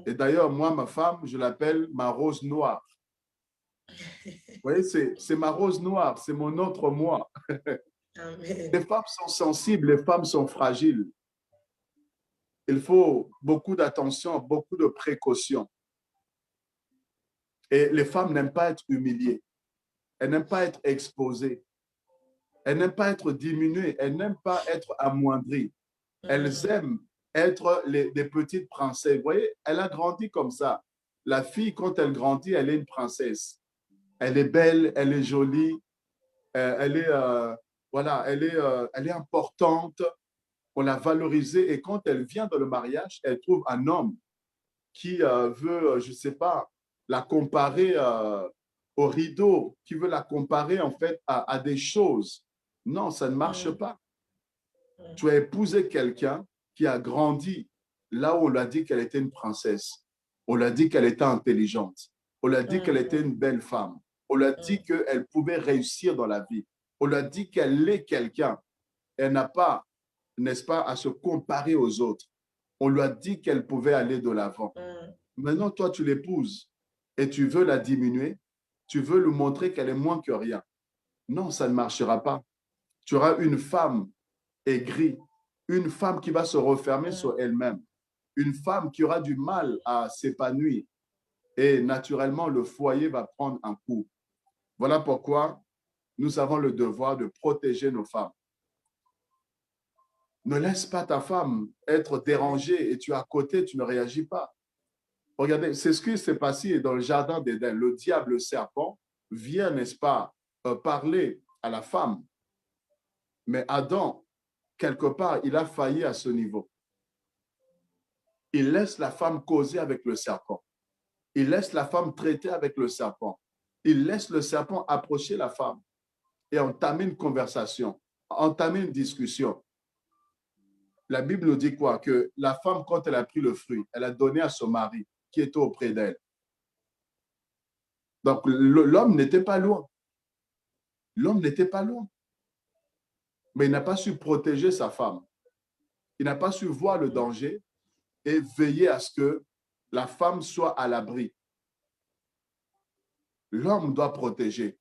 Et d'ailleurs, moi, ma femme, je l'appelle ma rose noire. Vous voyez, c'est ma rose noire, c'est mon autre moi. Amen. Les femmes sont sensibles, les femmes sont fragiles. Il faut beaucoup d'attention, beaucoup de précautions. Et les femmes n'aiment pas être humiliées. Elles n'aiment pas être exposées. Elles n'aiment pas être diminuées. Elles n'aiment pas être amoindries. Elles aiment être des petites princesses. Vous voyez, elle a grandi comme ça. La fille, quand elle grandit, elle est une princesse. Elle est belle, elle est jolie, voilà, elle est importante. On l'a valorisée. Et quand elle vient dans le mariage, elle trouve un homme qui veut, je ne sais pas, la comparer au rideau, qui veut la comparer en fait à des choses. Non, ça ne marche pas. Tu as épousé quelqu'un qui a grandi là où on lui a dit qu'elle était une princesse. On lui a dit qu'elle était intelligente. On lui a dit qu'elle était une belle femme. On lui a dit qu'elle pouvait réussir dans la vie. On lui a dit qu'elle est quelqu'un. Elle n'a pas, n'est-ce pas, à se comparer aux autres. On lui a dit qu'elle pouvait aller de l'avant. Maintenant, toi, tu l'épouses et tu veux la diminuer. Tu veux lui montrer qu'elle est moins que rien. Non, ça ne marchera pas. Tu auras une femme aigrie, une femme qui va se refermer sur elle-même, une femme qui aura du mal à s'épanouir. Et naturellement, le foyer va prendre un coup. Voilà pourquoi nous avons le devoir de protéger nos femmes. Ne laisse pas ta femme être dérangée et tu es à côté, tu ne réagis pas. Regardez, c'est ce qui s'est passé dans le jardin d'Éden. Le diable, le serpent, vient, n'est-ce pas, parler à la femme. Mais Adam, quelque part, il a failli à ce niveau. Il laisse la femme causer avec le serpent. Il laisse la femme traiter avec le serpent. Il laisse le serpent approcher la femme et entamer une conversation, entamer une discussion. La Bible nous dit quoi? Que la femme, quand elle a pris le fruit, elle a donné à son mari qui était auprès d'elle. Donc, l'homme n'était pas loin. L'homme n'était pas loin. Mais il n'a pas su protéger sa femme. Il n'a pas su voir le danger et veiller à ce que la femme soit à l'abri. L'homme doit protéger.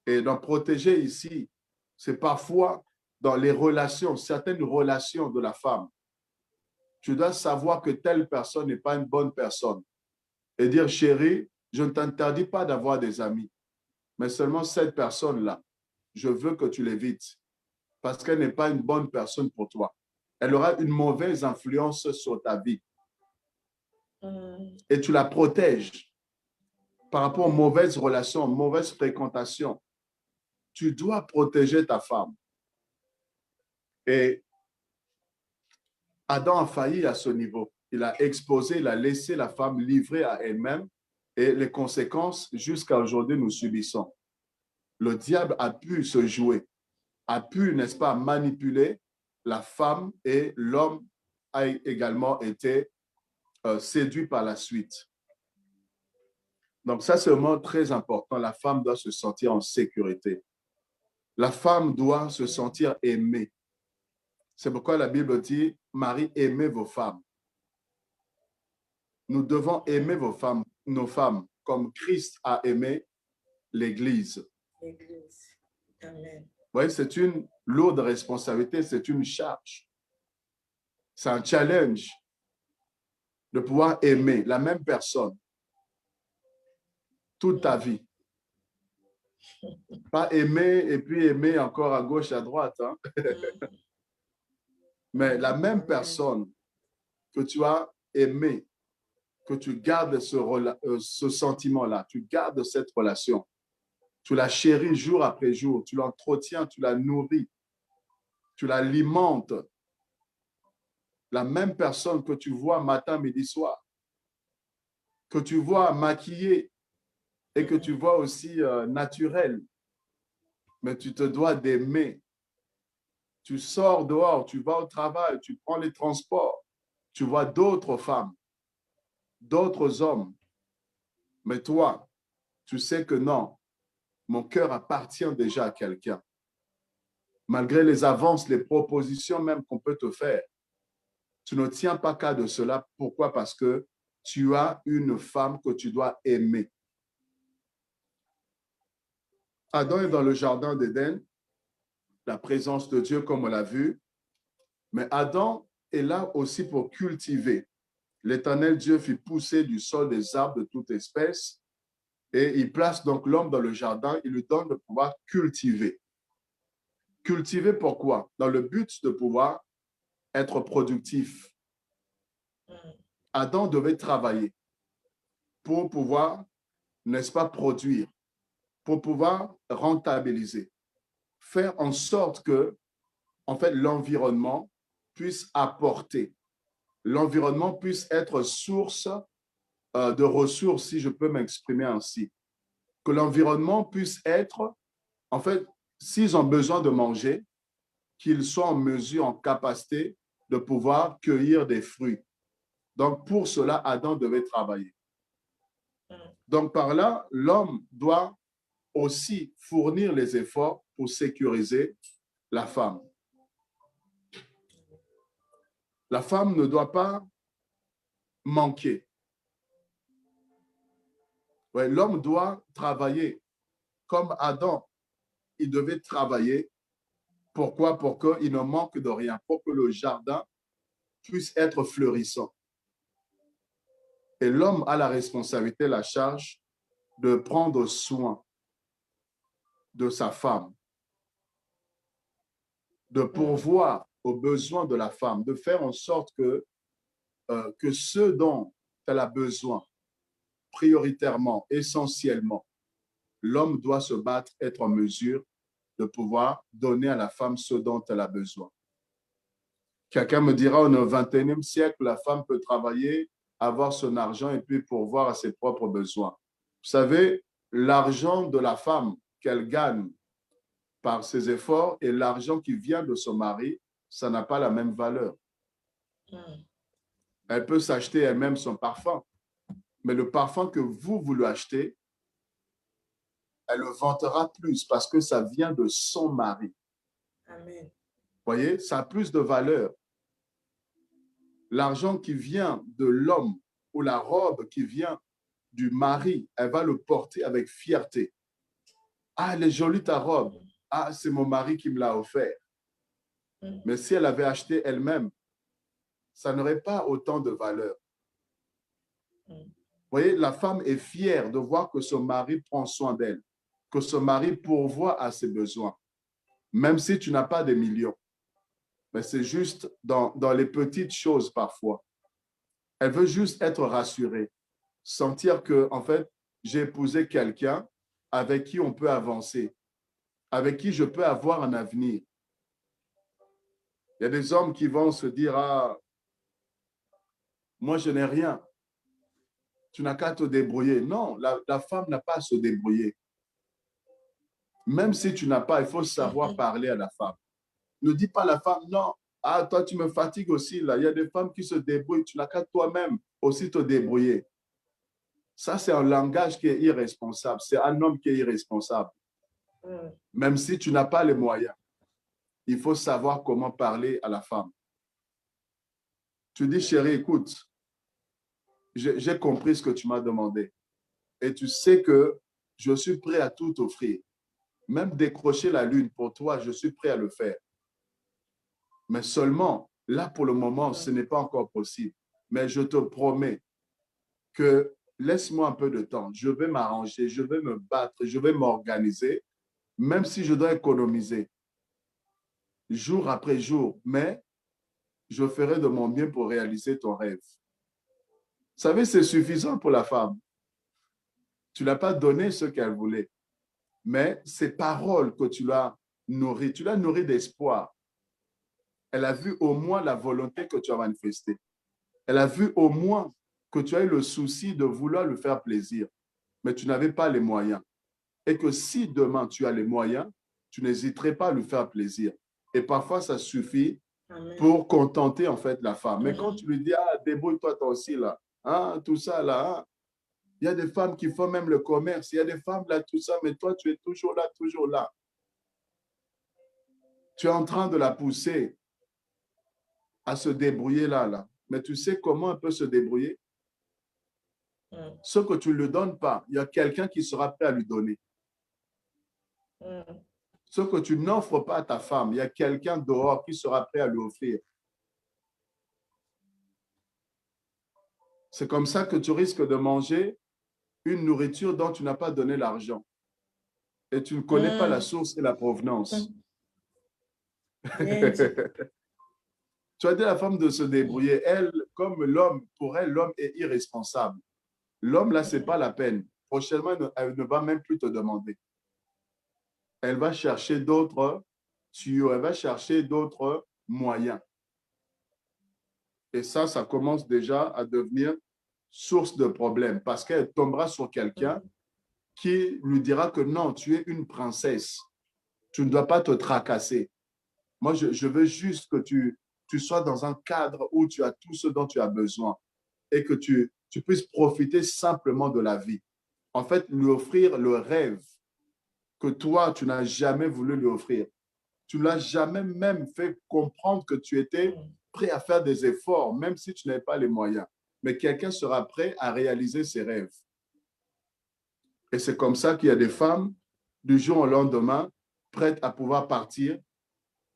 Et dans protéger ici, c'est parfois dans les relations, certaines relations de la femme. Tu dois savoir que telle personne n'est pas une bonne personne. Et dire, chérie, je ne t'interdis pas d'avoir des amis, mais seulement cette personne-là, je veux que tu l'évites parce qu'elle n'est pas une bonne personne pour toi. Elle aura une mauvaise influence sur ta vie. Et tu la protèges par rapport aux mauvaises relations, aux mauvaises fréquentations. Tu dois protéger ta femme. Et Adam a failli à ce niveau. Il a exposé, il a laissé la femme livrée à elle-même et les conséquences, jusqu'à aujourd'hui, nous subissons. Le diable a pu se jouer, a pu, n'est-ce pas, manipuler la femme et l'homme a également été séduit par la suite. Donc ça, c'est vraiment très important. La femme doit se sentir en sécurité. La femme doit se sentir aimée. C'est pourquoi la Bible dit, Marie, aimez vos femmes. Nous devons aimer nos femmes, comme Christ a aimé l'Église. L'Église. Amen. Vous voyez, c'est une lourde responsabilité, c'est une charge. C'est un challenge de pouvoir aimer la même personne toute ta vie. Pas aimer et puis aimer encore à gauche, à droite. Hein? Mais la même personne que tu as aimé, que tu gardes ce sentiment-là, tu gardes cette relation. Tu la chéris jour après jour, tu l'entretiens, tu la nourris, tu l'alimentes. La même personne que tu vois matin, midi, soir, que tu vois maquillée et que tu vois aussi naturelle, mais tu te dois d'aimer. Tu sors dehors, tu vas au travail, tu prends les transports, tu vois d'autres femmes, d'autres hommes, mais toi, tu sais que non, mon cœur appartient déjà à quelqu'un. Malgré les avances, les propositions même qu'on peut te faire, tu ne tiens pas qu'à de cela. Pourquoi? Parce que tu as une femme que tu dois aimer. Adam est dans le jardin d'Éden, la présence de Dieu comme on l'a vu, mais Adam est là aussi pour cultiver. L'Éternel Dieu fit pousser du sol des arbres de toute espèce et il place donc l'homme dans le jardin, il lui donne de pouvoir cultiver. Cultiver pourquoi? Dans le but de pouvoir être productif. Adam devait travailler pour pouvoir, n'est-ce pas, produire, pour pouvoir rentabiliser, faire en sorte que, en fait, l'environnement puisse apporter, l'environnement puisse être source de ressources, si je peux m'exprimer ainsi. que l'environnement puisse être, en fait, s'ils ont besoin de manger, qu'ils soient en mesure, en capacité de pouvoir cueillir des fruits. Donc, pour cela, Adam devait travailler. Donc, par là, l'homme doit aussi fournir les efforts pour sécuriser la femme. La femme ne doit pas manquer. Ouais, l'homme doit travailler comme Adam. Il devait travailler. Pourquoi? Pour qu'il ne manque de rien, pour que le jardin puisse être fleurissant. Et l'homme a la responsabilité, la charge de prendre soin de sa femme, de pourvoir aux besoins de la femme, de faire en sorte que ce dont elle a besoin, prioritairement, essentiellement, l'homme doit se battre, être en mesure de pouvoir donner à la femme ce dont elle a besoin. Quelqu'un me dira, au XXIe siècle, la femme peut travailler, avoir son argent et puis pourvoir à ses propres besoins. Vous savez, l'argent de la femme qu'elle gagne par ses efforts et l'argent qui vient de son mari, ça n'a pas la même valeur. Elle peut s'acheter elle-même son parfum, mais le parfum que vous lui achetez, elle le vantera plus parce que ça vient de son mari. Amen. Vous voyez, ça a plus de valeur. L'argent qui vient de l'homme ou la robe qui vient du mari, elle va le porter avec fierté. Ah, elle est jolie ta robe. Ah, c'est mon mari qui me l'a offert. Mais si elle avait acheté elle-même, ça n'aurait pas autant de valeur. Vous voyez, la femme est fière de voir que son mari prend soin d'elle, que son mari pourvoit à ses besoins, même si tu n'as pas des millions. Mais c'est juste dans les petites choses parfois. Elle veut juste être rassurée, sentir que, en fait, j'ai épousé quelqu'un avec qui on peut avancer, avec qui je peux avoir un avenir. Il y a des hommes qui vont se dire, ah, moi je n'ai rien, tu n'as qu'à te débrouiller. Non, la femme n'a pas à se débrouiller. Même si tu n'as pas, il faut savoir parler à la femme. Ne dis pas à la femme, non, ah, toi tu me fatigues aussi, là. Il y a des femmes qui se débrouillent, tu n'as qu'à toi-même aussi te débrouiller. Ça, c'est un langage qui est irresponsable. C'est un homme qui est irresponsable. Même si tu n'as pas les moyens, il faut savoir comment parler à la femme. Tu dis, chérie, écoute, j'ai compris ce que tu m'as demandé. Et tu sais que je suis prêt à tout offrir. Même décrocher la lune pour toi, je suis prêt à le faire. Mais seulement, là, pour le moment, ce n'est pas encore possible. Mais je te promets que laisse-moi un peu de temps. Je vais m'arranger, je vais me battre, je vais m'organiser, même si je dois économiser jour après jour. Mais je ferai de mon bien pour réaliser ton rêve. Vous savez, c'est suffisant pour la femme. Tu ne l'as pas donné ce qu'elle voulait. Mais ces paroles que tu l'as nourries d'espoir. Elle a vu au moins la volonté que tu as manifestée. Elle a vu au moins que tu as eu le souci de vouloir lui faire plaisir, mais tu n'avais pas les moyens. Et que si demain tu as les moyens, tu n'hésiterais pas à lui faire plaisir. Et parfois, ça suffit pour contenter en fait la femme. Mais quand tu lui dis, ah, débrouille-toi toi aussi là, hein, tout ça là, hein. Il y a des femmes qui font même le commerce, il y a des femmes là, tout ça, mais toi, tu es toujours là, toujours là. Tu es en train de la pousser à se débrouiller là. Mais tu sais comment elle peut se débrouiller? Ce que tu ne lui donnes pas, il y a quelqu'un qui sera prêt à lui donner. Ce que tu n'offres pas à ta femme, il y a quelqu'un dehors qui sera prêt à lui offrir. C'est comme ça que tu risques de manger une nourriture dont tu n'as pas donné l'argent. Et tu ne connais pas la source et la provenance. Tu as dit à la femme de se débrouiller. Elle, comme l'homme, pour elle, l'homme est irresponsable. L'homme, là, ce n'est pas la peine. Prochainement, elle ne va même plus te demander. Elle va chercher d'autres tuyaux, elle va chercher d'autres moyens. Et ça commence déjà à devenir source de problème parce qu'elle tombera sur quelqu'un qui lui dira que non, tu es une princesse. Tu ne dois pas te tracasser. Moi, je veux juste que tu sois dans un cadre où tu as tout ce dont tu as besoin et que tu puisses profiter simplement de la vie. En fait, lui offrir le rêve que toi, tu n'as jamais voulu lui offrir. Tu ne l'as jamais même fait comprendre que tu étais prêt à faire des efforts, même si tu n'avais pas les moyens. Mais quelqu'un sera prêt à réaliser ses rêves. Et c'est comme ça qu'il y a des femmes, du jour au lendemain, prêtes à pouvoir partir,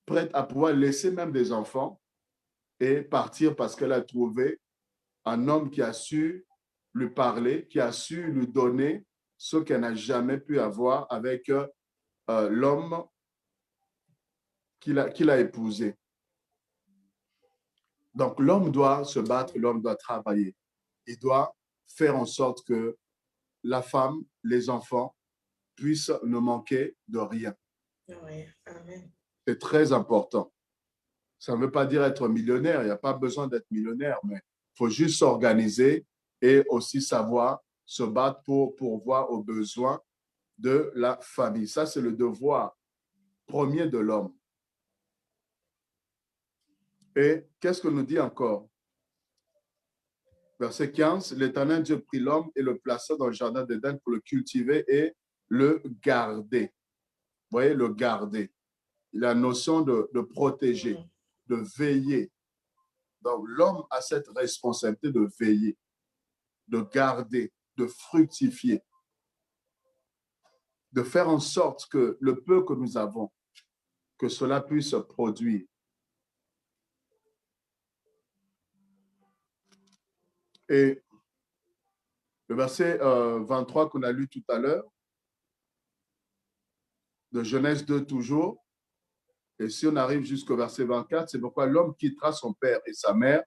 prêtes à pouvoir laisser même des enfants et partir parce qu'elle a trouvé un homme qui a su lui parler, qui a su lui donner ce qu'elle n'a jamais pu avoir avec l'homme qu'il a épousé. Donc, l'homme doit se battre, l'homme doit travailler. Il doit faire en sorte que la femme, les enfants puissent ne manquer de rien. Oui, amen. C'est très important. Ça ne veut pas dire être millionnaire. Il n'y a pas besoin d'être millionnaire, mais il faut juste s'organiser et aussi savoir se battre pour pourvoir aux besoins de la famille. Ça, c'est le devoir premier de l'homme. Et qu'est-ce que nous dit encore? Verset 15, l'Éternel Dieu prit l'homme et le plaça dans le jardin d'Éden pour le cultiver et le garder. Vous voyez, le garder. La notion de protéger, de veiller. Donc, l'homme a cette responsabilité de veiller, de garder, de fructifier, de faire en sorte que le peu que nous avons, que cela puisse produire. Et le verset 23 qu'on a lu tout à l'heure, de Genèse 2 toujours, et si on arrive jusqu'au verset 24, c'est pourquoi l'homme quittera son père et sa mère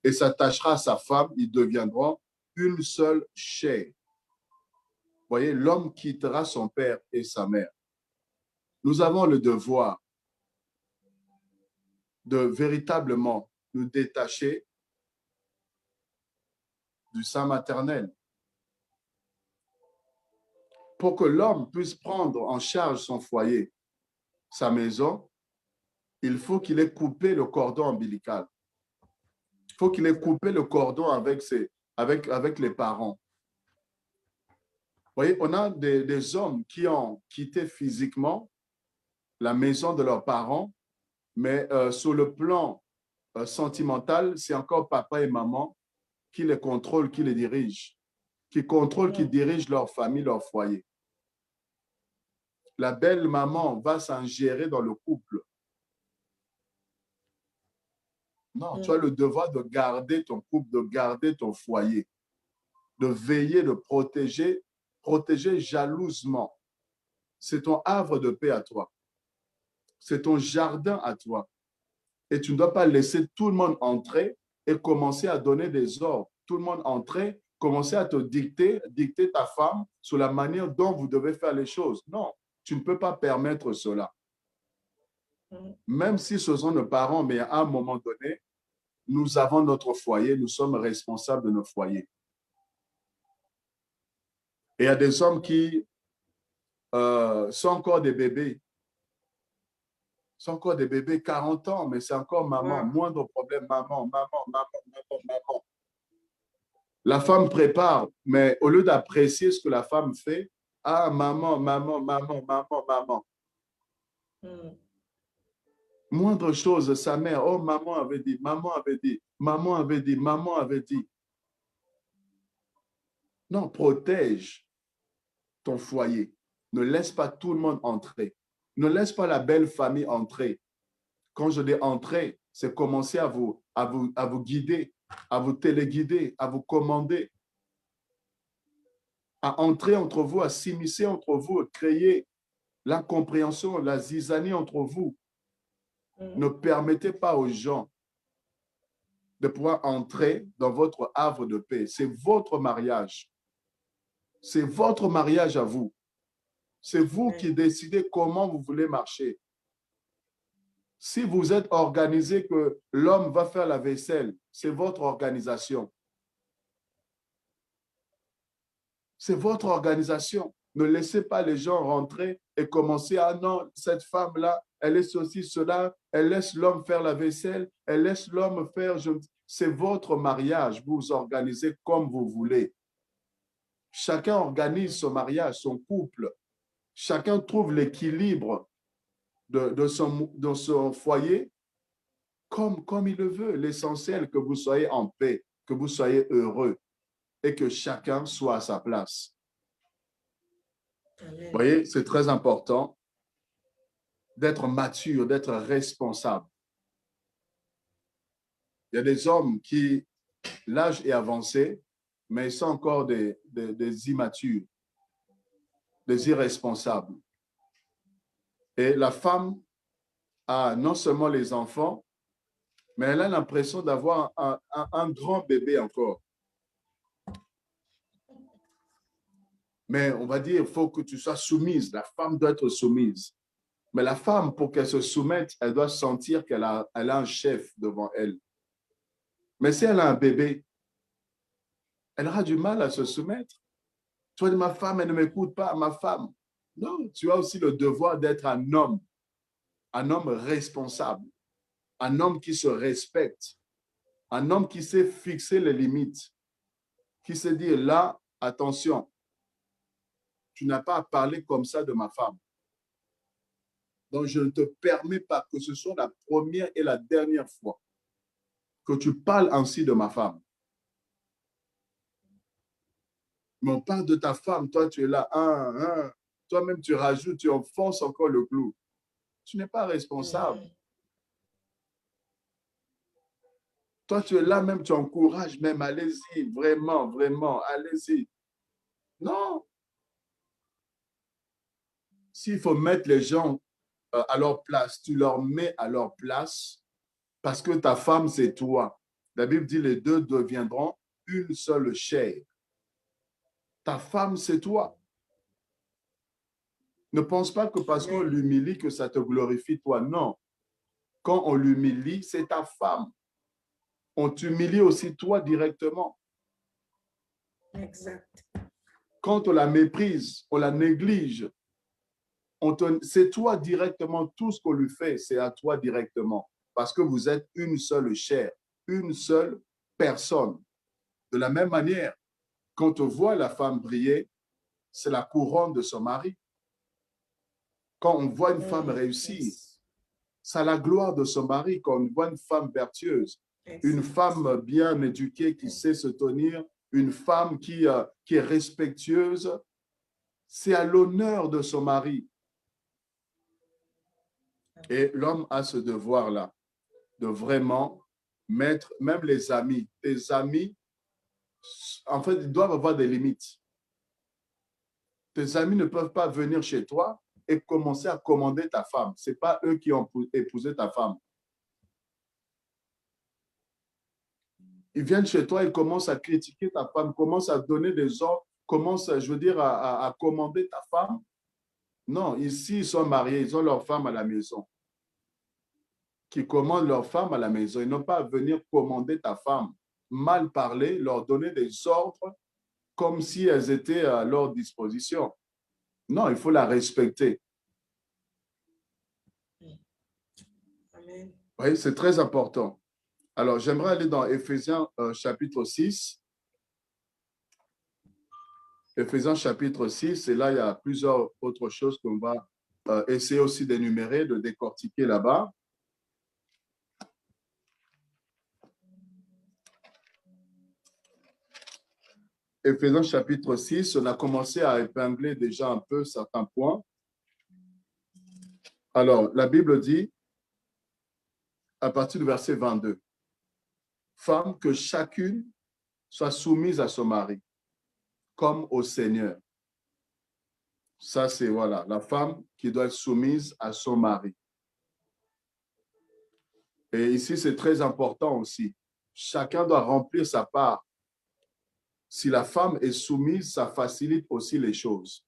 et s'attachera à sa femme, ils deviendront une seule chair. Vous voyez, l'homme quittera son père et sa mère. Nous avons le devoir de véritablement nous détacher du sein maternel pour que l'homme puisse prendre en charge son foyer, sa maison. Il faut qu'il ait coupé le cordon ombilical. Il faut qu'il ait coupé le cordon avec les parents. Vous voyez, on a des hommes qui ont quitté physiquement la maison de leurs parents, mais sur le plan sentimental, c'est encore papa et maman qui les contrôlent, qui les dirigent, qui contrôlent, qui dirigent leur famille, leur foyer. La belle maman va s'ingérer dans le couple. Non, tu as le devoir de garder ton couple, de garder ton foyer, de veiller, de protéger, protéger jalousement. C'est ton havre de paix à toi. C'est ton jardin à toi. Et tu ne dois pas laisser tout le monde entrer et commencer à donner des ordres. Tout le monde entrer, commencer à te dicter ta femme sur la manière dont vous devez faire les choses. Non, tu ne peux pas permettre cela. Même si ce sont nos parents, mais à un moment donné, nous avons notre foyer, nous sommes responsables de nos foyers. Et il y a des hommes qui sont encore des bébés. Sont encore des bébés, 40 ans, mais c'est encore maman. Moindre problème, maman. La femme prépare, mais au lieu d'apprécier ce que la femme fait, ah, maman. Moindre chose, sa mère, oh, maman avait dit. Non, protège ton foyer. Ne laisse pas tout le monde entrer. Ne laisse pas la belle famille entrer. Quand je dis entrer, c'est commencer à vous guider, à vous téléguider, à vous commander, à entrer entre vous, à s'immiscer entre vous, à créer l'incompréhension, la zizanie entre vous. Ne permettez pas aux gens de pouvoir entrer dans votre havre de paix. C'est votre mariage. C'est votre mariage à vous. C'est vous qui décidez comment vous voulez marcher. Si vous êtes organisé que l'homme va faire la vaisselle, c'est votre organisation. C'est votre organisation. Ne laissez pas les gens rentrer et commencer, ah non, cette femme-là, elle est ceci, cela, elle laisse l'homme faire la vaisselle, elle laisse l'homme faire... C'est votre mariage, vous vous organisez comme vous voulez. Chacun organise son mariage, son couple. Chacun trouve l'équilibre de son foyer comme il le veut. L'essentiel, que vous soyez en paix, que vous soyez heureux et que chacun soit à sa place. Amen. Vous voyez, c'est très important d'être mature, d'être responsable. Il y a des hommes qui, l'âge est avancé, mais ils sont encore des immatures, des irresponsables. Et la femme a non seulement les enfants, mais elle a l'impression d'avoir un grand bébé encore. Mais on va dire, il faut que tu sois soumise. La femme doit être soumise. Mais la femme, pour qu'elle se soumette, elle doit sentir qu'elle a un chef devant elle. Mais si elle a un bébé, elle aura du mal à se soumettre. Tu vois, ma femme, elle ne m'écoute pas, ma femme. Non, tu as aussi le devoir d'être un homme responsable, un homme qui se respecte, un homme qui sait fixer les limites, qui sait dire là, attention, tu n'as pas à parler comme ça de ma femme. Donc, je ne te permets pas que ce soit la première et la dernière fois que tu parles ainsi de ma femme. Mais on parle de ta femme, toi tu es là, toi-même tu rajoutes, tu enfonces encore le clou. Tu n'es pas responsable. Toi tu es là même, tu encourages même, allez-y, vraiment, vraiment, allez-y. Non. S'il faut mettre les gens à leur place, tu leur mets à leur place parce que ta femme c'est toi. La Bible dit les deux deviendront une seule chair. Ta femme, c'est toi. Ne pense pas que parce qu'on l'humilie, que ça te glorifie toi. Non. Quand on l'humilie, c'est ta femme. On t'humilie aussi toi directement. Exact. Quand on la méprise, on la néglige, c'est toi directement. Tout ce qu'on lui fait, c'est à toi directement. Parce que vous êtes une seule chair, une seule personne. De la même manière, quand on voit la femme briller, c'est la couronne de son mari. Quand on voit une femme réussir, c'est la gloire de son mari. Quand on voit une femme vertueuse, une femme bien éduquée qui sait se tenir, une femme qui est respectueuse, c'est à l'honneur de son mari. Et l'homme a ce devoir-là, de vraiment mettre, même les amis, tes amis, en fait, ils doivent avoir des limites. Tes amis ne peuvent pas venir chez toi et commencer à commander ta femme. Ce n'est pas eux qui ont épousé ta femme. Ils viennent chez toi, ils commencent à critiquer ta femme, commencent à donner des ordres, commencent, je veux dire, à commander ta femme. Non, ici, ils sont mariés, ils ont leur femme à la maison. Qui commandent leur femme à la maison. Ils n'ont pas à venir commander ta femme, mal parler, leur donner des ordres comme si elles étaient à leur disposition. Non, il faut la respecter. Amen. Oui, c'est très important. Alors, j'aimerais aller dans Éphésiens chapitre 6. Éphésiens chapitre 6, et là, il y a plusieurs autres choses qu'on va essayer aussi d'énumérer, de décortiquer là-bas. Éphésiens chapitre 6, on a commencé à épingler déjà un peu certains points. Alors, la Bible dit, à partir du verset 22, « Femme, que chacune soit soumise à son mari, comme au Seigneur. » Ça, c'est, voilà, la femme qui doit être soumise à son mari. Et ici, c'est très important aussi. Chacun doit remplir sa part. Si la femme est soumise, ça facilite aussi les choses.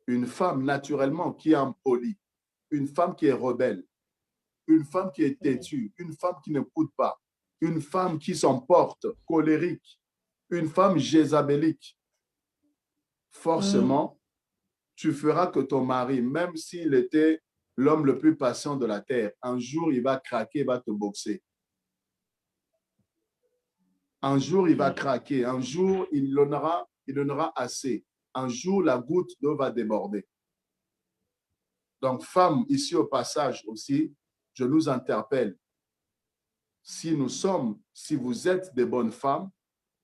Une femme, naturellement, qui est impolie, une femme qui est rebelle, une femme qui est têtue, une femme qui n'écoute pas, une femme qui s'emporte, colérique, une femme jézabélique, forcément, tu feras que ton mari, même s'il était l'homme le plus patient de la terre, un jour, il va craquer, il va te boxer. Un jour, il va craquer. Un jour, il en aura assez. Un jour, la goutte d'eau va déborder. Donc, femme, ici au passage aussi, je nous interpelle. Si vous êtes des bonnes femmes,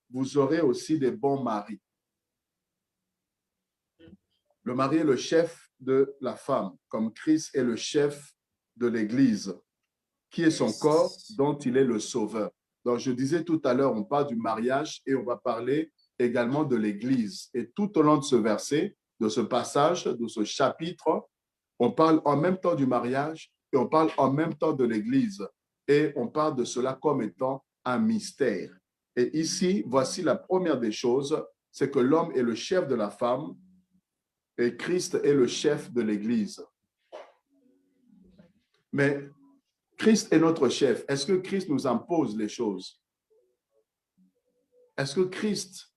vous aurez aussi des bons maris. Le mari est le chef de la femme, comme Christ est le chef de l'Église, qui est son corps dont il est le sauveur. Donc, je disais tout à l'heure, on parle du mariage et on va parler également de l'Église. Et tout au long de ce verset, de ce passage, de ce chapitre, on parle en même temps du mariage et on parle en même temps de l'Église. Et on parle de cela comme étant un mystère. Et ici, voici la première des choses, c'est que l'homme est le chef de la femme et Christ est le chef de l'Église. Mais Christ est notre chef. Est-ce que Christ nous impose les choses? Est-ce que Christ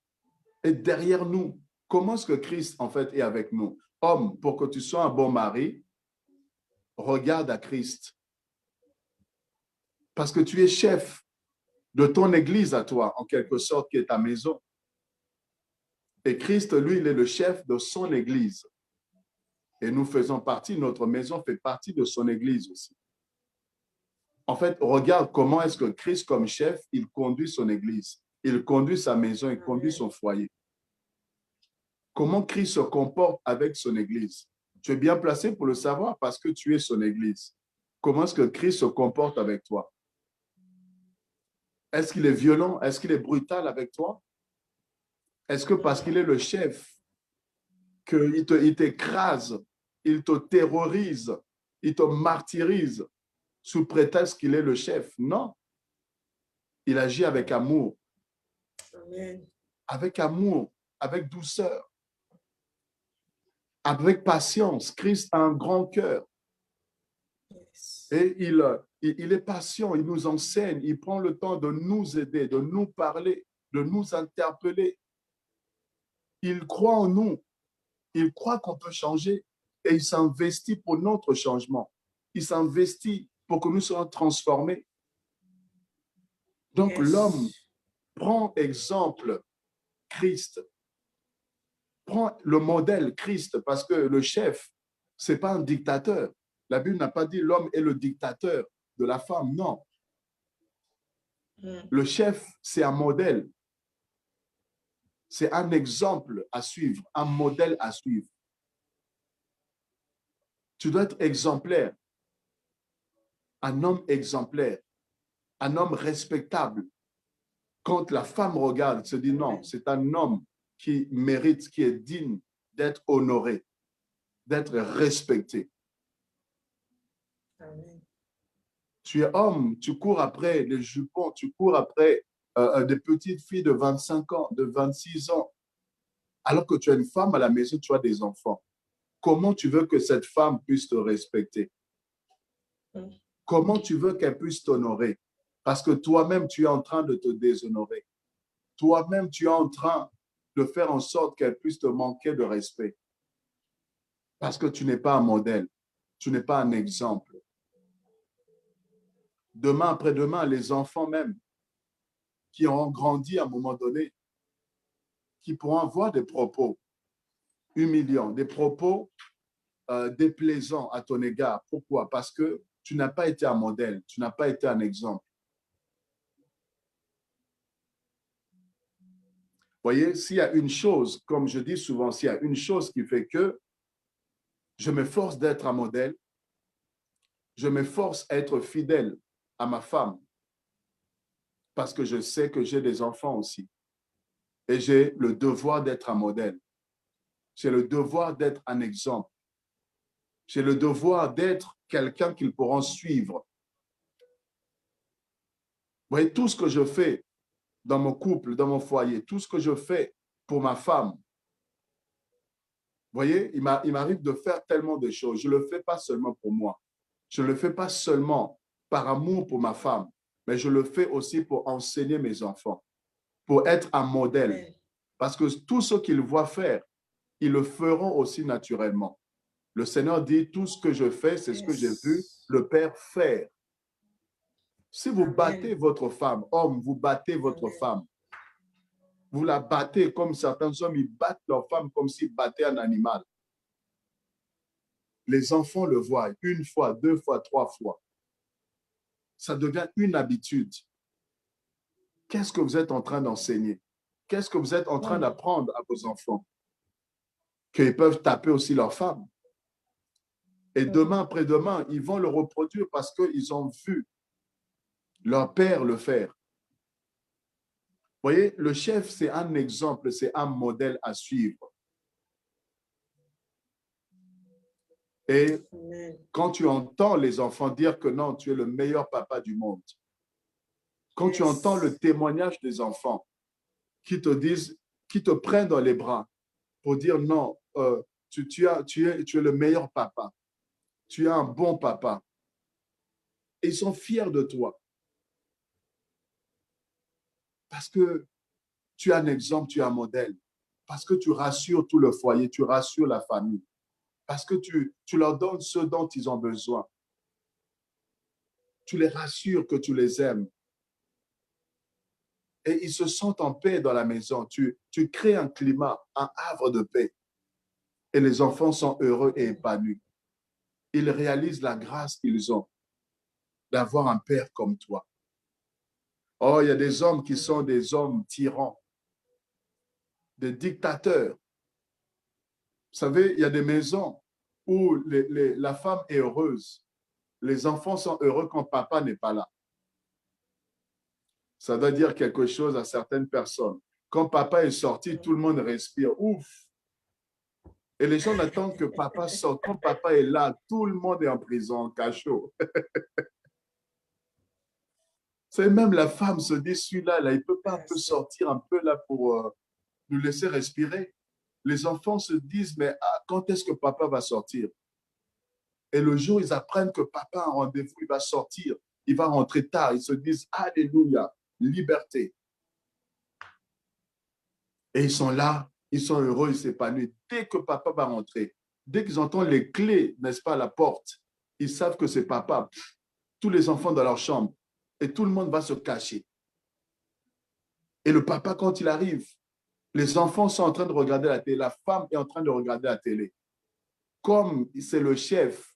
est derrière nous? Comment est-ce que Christ, en fait, est avec nous? Homme, pour que tu sois un bon mari, regarde à Christ. Parce que tu es chef de ton église à toi, en quelque sorte, qui est ta maison. Et Christ, lui, il est le chef de son église. Et nous faisons partie, notre maison fait partie de son église aussi. En fait, regarde comment est-ce que Christ, comme chef, il conduit son église. Il conduit sa maison, il conduit son foyer. Comment Christ se comporte avec son église? Tu es bien placé pour le savoir parce que tu es son église. Comment est-ce que Christ se comporte avec toi? Est-ce qu'il est violent? Est-ce qu'il est brutal avec toi? Est-ce que parce qu'il est le chef, qu'il t'écrase, il te terrorise, il te martyrise sous prétexte qu'il est le chef? Non. Il agit avec amour. Amen. Avec amour, avec douceur, avec patience. Christ a un grand cœur. Et il est patient, il nous enseigne, il prend le temps de nous aider, de nous parler, de nous interpeller. Il croit en nous, il croit qu'on peut changer et il s'investit pour notre changement. Il s'investit pour que nous soyons transformés. Donc l'homme prend exemple Christ, prend le modèle Christ parce que le chef, ce n'est pas un dictateur. La Bible n'a pas dit l'homme est le dictateur de la femme, non. Le chef, c'est un modèle. C'est un exemple à suivre, un modèle à suivre. Tu dois être exemplaire. Un homme exemplaire. Un homme respectable. Quand la femme regarde, elle se dit non, c'est un homme qui mérite, qui est digne d'être honoré, d'être respecté. Amen. Tu es homme, tu cours après les jupons, tu cours après des petites filles de 25 ans, de 26 ans, alors que tu as une femme à la maison, tu as des enfants. Comment tu veux que cette femme puisse te respecter? Comment tu veux qu'elle puisse t'honorer? Parce que toi-même, tu es en train de te déshonorer. Toi-même, tu es en train de faire en sorte qu'elle puisse te manquer de respect. Parce que tu n'es pas un modèle. Tu n'es pas un exemple. Demain, après-demain, les enfants même qui auront grandi à un moment donné, qui pourront avoir des propos humiliants, des propos déplaisants à ton égard. Pourquoi? Parce que tu n'as pas été un modèle, tu n'as pas été un exemple. Vous voyez, s'il y a une chose, comme je dis souvent, s'il y a une chose qui fait que je m'efforce d'être un modèle, je m'efforce à être fidèle à ma femme, parce que je sais que j'ai des enfants aussi. Et j'ai le devoir d'être un modèle. J'ai le devoir d'être un exemple. J'ai le devoir d'être quelqu'un qu'ils pourront suivre. Vous voyez, tout ce que je fais dans mon couple, dans mon foyer, tout ce que je fais pour ma femme, vous voyez, il m'arrive de faire tellement de choses. Je ne le fais pas seulement pour moi. Je ne le fais pas seulement par amour pour ma femme, mais je le fais aussi pour enseigner mes enfants, pour être un modèle. Amen. Parce que tout ce qu'ils voient faire, ils le feront aussi naturellement. Le Seigneur dit, tout ce que je fais, c'est ce que j'ai vu le Père faire. Si vous Amen. battez votre femme, homme, vous battez votre Amen. femme, vous la battez comme certains hommes, ils battent leur femme comme s'ils battaient un animal. Les enfants le voient une fois, deux fois, trois fois. Ça devient une habitude. Qu'est-ce que vous êtes en train d'enseigner? Qu'est-ce que vous êtes en train d'apprendre à vos enfants? Qu'ils peuvent taper aussi leur femme. Et demain, après-demain, ils vont le reproduire parce qu'ils ont vu leur père le faire. Vous voyez, le chef, c'est un exemple, c'est un modèle à suivre. Et quand tu entends les enfants dire que non, tu es le meilleur papa du monde, quand tu entends le témoignage des enfants qui te disent, qui te prennent dans les bras pour dire non, tu es le meilleur papa, tu es un bon papa. Et ils sont fiers de toi. Parce que tu es un exemple, tu es un modèle. Parce que tu rassures tout le foyer, tu rassures la famille. Parce que tu leur donnes ce dont ils ont besoin. Tu les rassures que tu les aimes. Et ils se sentent en paix dans la maison. Tu crées un climat, un havre de paix. Et les enfants sont heureux et épanouis. Ils réalisent la grâce qu'ils ont d'avoir un père comme toi. Oh, il y a des hommes qui sont des hommes tyrans, des dictateurs. Vous savez, il y a des maisons où la femme est heureuse. Les enfants sont heureux quand papa n'est pas là. Ça doit dire quelque chose à certaines personnes. Quand papa est sorti, tout le monde respire. Ouf! Et les gens attendent que papa sorte. Quand papa est là, tout le monde est en prison, en cachot. C'est même la femme se dit, celui-là, là, il ne peut pas un peu sortir un peu là pour nous laisser respirer. Les enfants se disent, mais quand est-ce que papa va sortir? Et le jour où ils apprennent que papa a un rendez-vous, il va sortir, il va rentrer tard, ils se disent, Alléluia, liberté. Et ils sont là, ils sont heureux, ils s'épanouissent. Dès que papa va rentrer, dès qu'ils entendent les clés, n'est-ce pas, à la porte, ils savent que c'est papa. Tous les enfants dans leur chambre. Et tout le monde va se cacher. Et le papa, quand il arrive, les enfants sont en train de regarder la télé. La femme est en train de regarder la télé. Comme c'est le chef,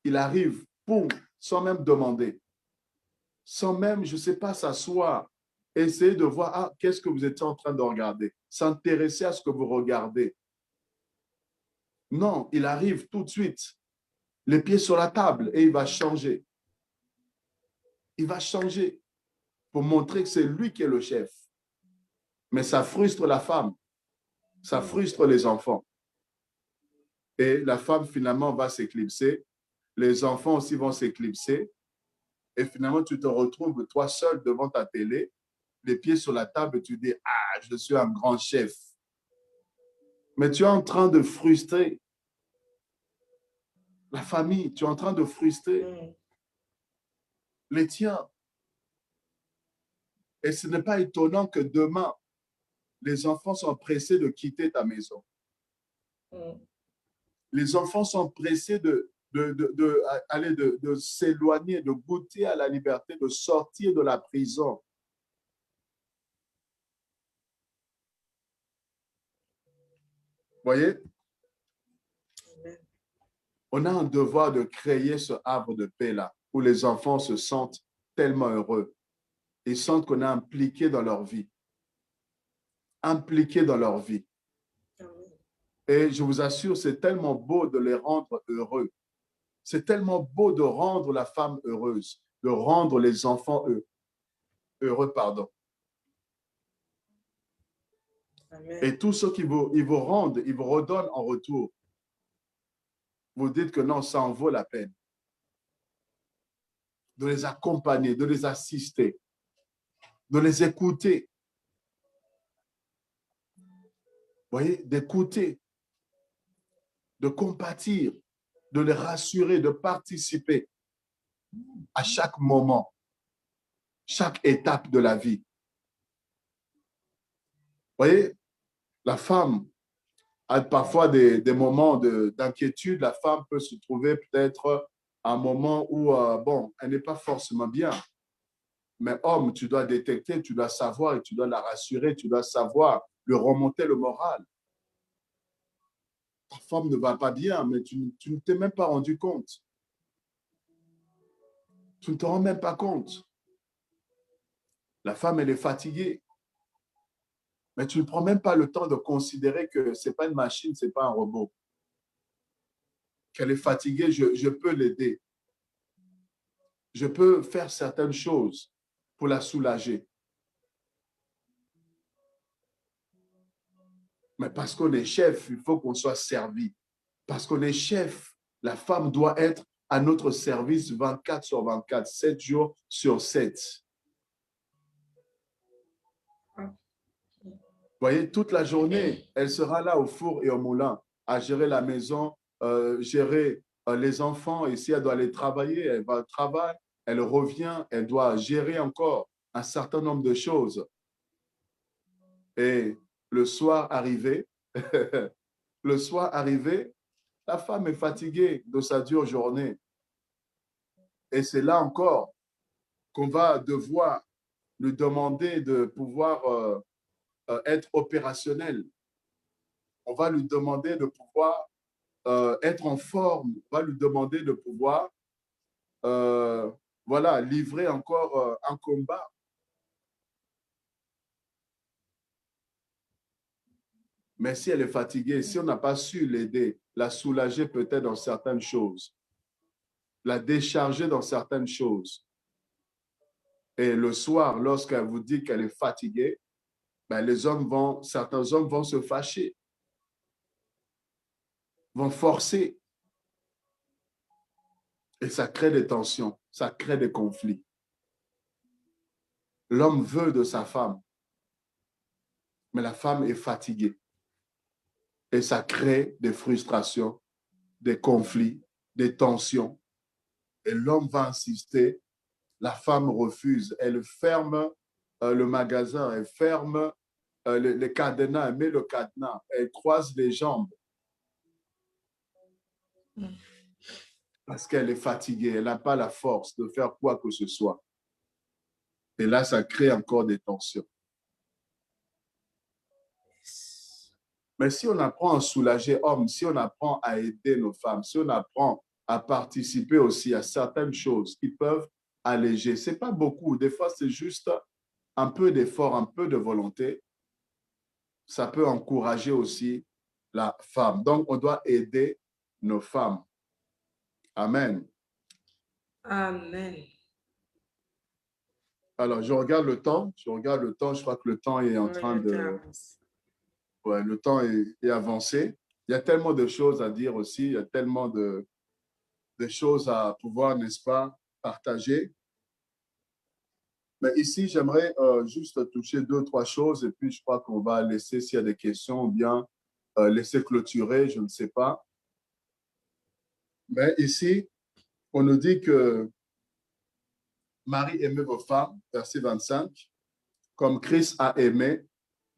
il arrive, boum, sans même demander. Sans même, je ne sais pas, s'asseoir, essayer de voir, qu'est-ce que vous étiez en train de regarder, s'intéresser à ce que vous regardez. Non, il arrive tout de suite, les pieds sur la table, et il va changer. Il va changer pour montrer que c'est lui qui est le chef. Mais ça frustre la femme, ça frustre les enfants. Et la femme, finalement, va s'éclipser. Les enfants aussi vont s'éclipser. Et finalement, tu te retrouves, toi seul, devant ta télé, les pieds sur la table, et tu dis, je suis un grand chef. Mais tu es en train de frustrer la famille, tu es en train de frustrer les tiens. Et ce n'est pas étonnant que demain, les enfants sont pressés de quitter ta maison. Les enfants sont pressés de s'éloigner, de goûter à la liberté, de sortir de la prison. Vous voyez? On a un devoir de créer ce havre de paix-là, où les enfants se sentent tellement heureux. Ils sentent qu'on est impliqué dans leur vie. Impliqué dans leur vie. Et je vous assure, c'est tellement beau de les rendre heureux. C'est tellement beau de rendre la femme heureuse, de rendre les enfants heureux. Amen. Et tout ce qu'ils vous rendent, ils vous redonnent en retour. Vous dites que non, ça en vaut la peine. De les accompagner, de les assister, de les écouter. Vous voyez, d'écouter, de compatir, de les rassurer, de participer à chaque moment, chaque étape de la vie. voyez, la femme a parfois des moments d'inquiétude. La femme peut se trouver peut-être à un moment où, bon, elle n'est pas forcément bien. Mais homme, tu dois détecter, tu dois savoir et tu dois la rassurer, tu dois savoir lui remonter le moral. Ta femme ne va pas bien, mais tu ne t'es même pas rendu compte. Tu ne te rends même pas compte. La femme, elle est fatiguée. Mais tu ne prends même pas le temps de considérer que ce n'est pas une machine, ce n'est pas un robot. Qu'elle est fatiguée, je peux l'aider. Je peux faire certaines choses pour la soulager. Mais parce qu'on est chef, il faut qu'on soit servi. Parce qu'on est chef, la femme doit être à notre service 24 sur 24, 7 jours sur 7. Vous voyez, toute la journée, elle sera là au four et au moulin, à gérer la maison, gérer les enfants. Et si elle doit aller travailler, elle va au travail, elle revient, elle doit gérer encore un certain nombre de choses. Et le soir arrivé, le soir arrivé, la femme est fatiguée de sa dure journée. Et c'est là encore qu'on va devoir lui demander de pouvoir être opérationnel. On va lui demander de pouvoir être en forme. On va lui demander de pouvoir voilà, livrer encore un combat. Mais si elle est fatiguée, si on n'a pas su l'aider, la soulager peut-être dans certaines choses, la décharger dans certaines choses, et le soir, lorsqu'elle vous dit qu'elle est fatiguée, ben certains hommes vont se fâcher, vont forcer. Et ça crée des tensions, ça crée des conflits. L'homme veut de sa femme, mais la femme est fatiguée. Et ça crée des frustrations, des conflits, des tensions. Et l'homme va insister, la femme refuse. Elle ferme le magasin, elle ferme les cadenas, elle met le cadenas, elle croise les jambes. Parce qu'elle est fatiguée, elle n'a pas la force de faire quoi que ce soit. Et là, ça crée encore des tensions. Mais si on apprend à soulager hommes, si on apprend à aider nos femmes, si on apprend à participer aussi à certaines choses qui peuvent alléger, ce n'est pas beaucoup. Des fois, c'est juste un peu d'effort, un peu de volonté. Ça peut encourager aussi la femme. Donc, on doit aider nos femmes. Amen. Amen. Alors, je regarde le temps. Je crois que le temps est en train de... Ouais, le temps est avancé. Il y a tellement de choses à dire aussi. Il y a tellement de choses à pouvoir, n'est-ce pas, partager. Mais ici, j'aimerais juste toucher deux, trois choses et puis je crois qu'on va laisser, s'il y a des questions, ou bien laisser clôturer, je ne sais pas. Mais ici, on nous dit que Marie aimait vos femmes, verset 25, comme Christ a aimé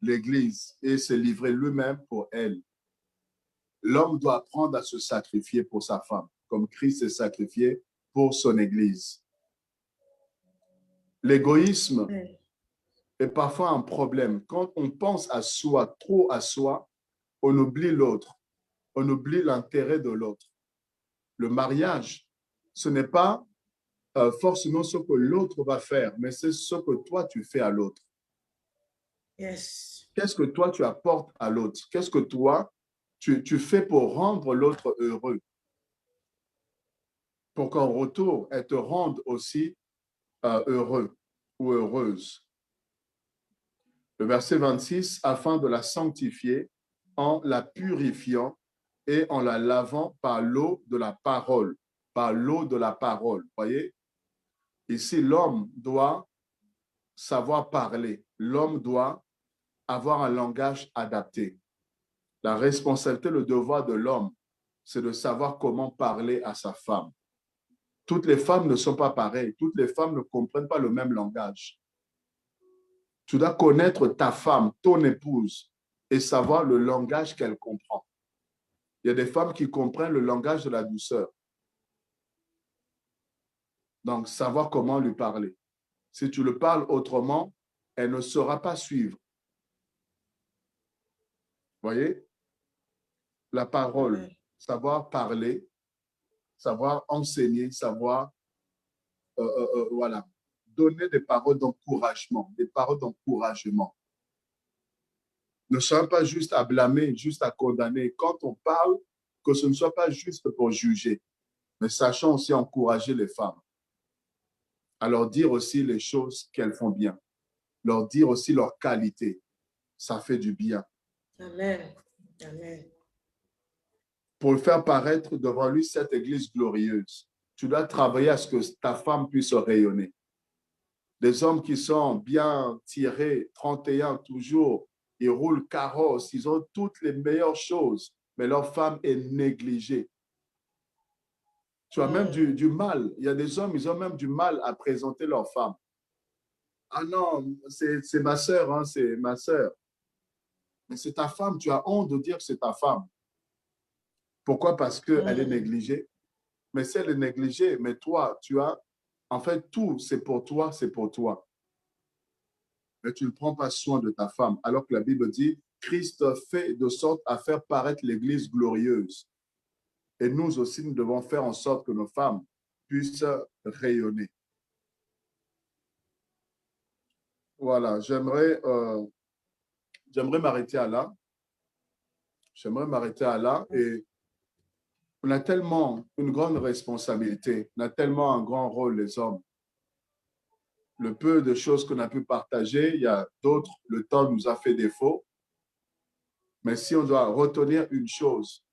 l'Église et s'est livré lui-même pour elle. L'homme doit apprendre à se sacrifier pour sa femme, comme Christ s'est sacrifié pour son Église. L'égoïsme est parfois un problème. Quand on pense à soi, trop à soi, on oublie l'autre, on oublie l'intérêt de l'autre. Le mariage, ce n'est pas forcément ce que l'autre va faire, mais c'est ce que toi tu fais à l'autre. Yes. Qu'est-ce que toi tu apportes à l'autre? Qu'est-ce que toi tu fais pour rendre l'autre heureux? Pour qu'en retour, elle te rende aussi heureux ou heureuse. Le verset 26, afin de la sanctifier en la purifiant et en la lavant par l'eau de la parole. Par l'eau de la parole. Voyez, ici, l'homme doit savoir parler. L'homme doit avoir un langage adapté. La responsabilité, le devoir de l'homme, c'est de savoir comment parler à sa femme. Toutes les femmes ne sont pas pareilles. Toutes les femmes ne comprennent pas le même langage. Tu dois connaître ta femme, ton épouse, et savoir le langage qu'elle comprend. Il y a des femmes qui comprennent le langage de la douceur. Donc, savoir comment lui parler. Si tu le parles autrement, elle ne saura pas suivre. Vous voyez? La parole, savoir parler, savoir enseigner, savoir, voilà, donner des paroles d'encouragement, des paroles d'encouragement. Ne soyons pas juste à blâmer, juste à condamner. Quand on parle, que ce ne soit pas juste pour juger, mais sachons aussi encourager les femmes, à leur dire aussi les choses qu'elles font bien, leur dire aussi leurs qualités. Ça fait du bien. Amen. Amen. Pour faire paraître devant lui cette église glorieuse, tu dois travailler à ce que ta femme puisse rayonner. Des hommes qui sont bien tirés, 31 toujours, ils roulent carrosse, ils ont toutes les meilleures choses, mais leur femme est négligée. Tu as même du mal. Il y a des hommes, ils ont même du mal à présenter leur femme. Ah non, c'est ma sœur, hein, c'est ma sœur. Mais c'est ta femme, tu as honte de dire que c'est ta femme. Pourquoi? Parce qu'elle est négligée. Mais si elle est négligée, mais toi, tu as, en fait, tout, c'est pour toi, c'est pour toi. Mais tu ne prends pas soin de ta femme. Alors que la Bible dit, Christ fait de sorte à faire paraître l'Église glorieuse. Et nous aussi, nous devons faire en sorte que nos femmes puissent rayonner. Voilà, j'aimerais m'arrêter à là. J'aimerais m'arrêter à là. Et on a tellement une grande responsabilité, on a tellement un grand rôle, les hommes. Le peu de choses qu'on a pu partager, il y a d'autres, le temps nous a fait défaut. Mais si on doit retenir une chose,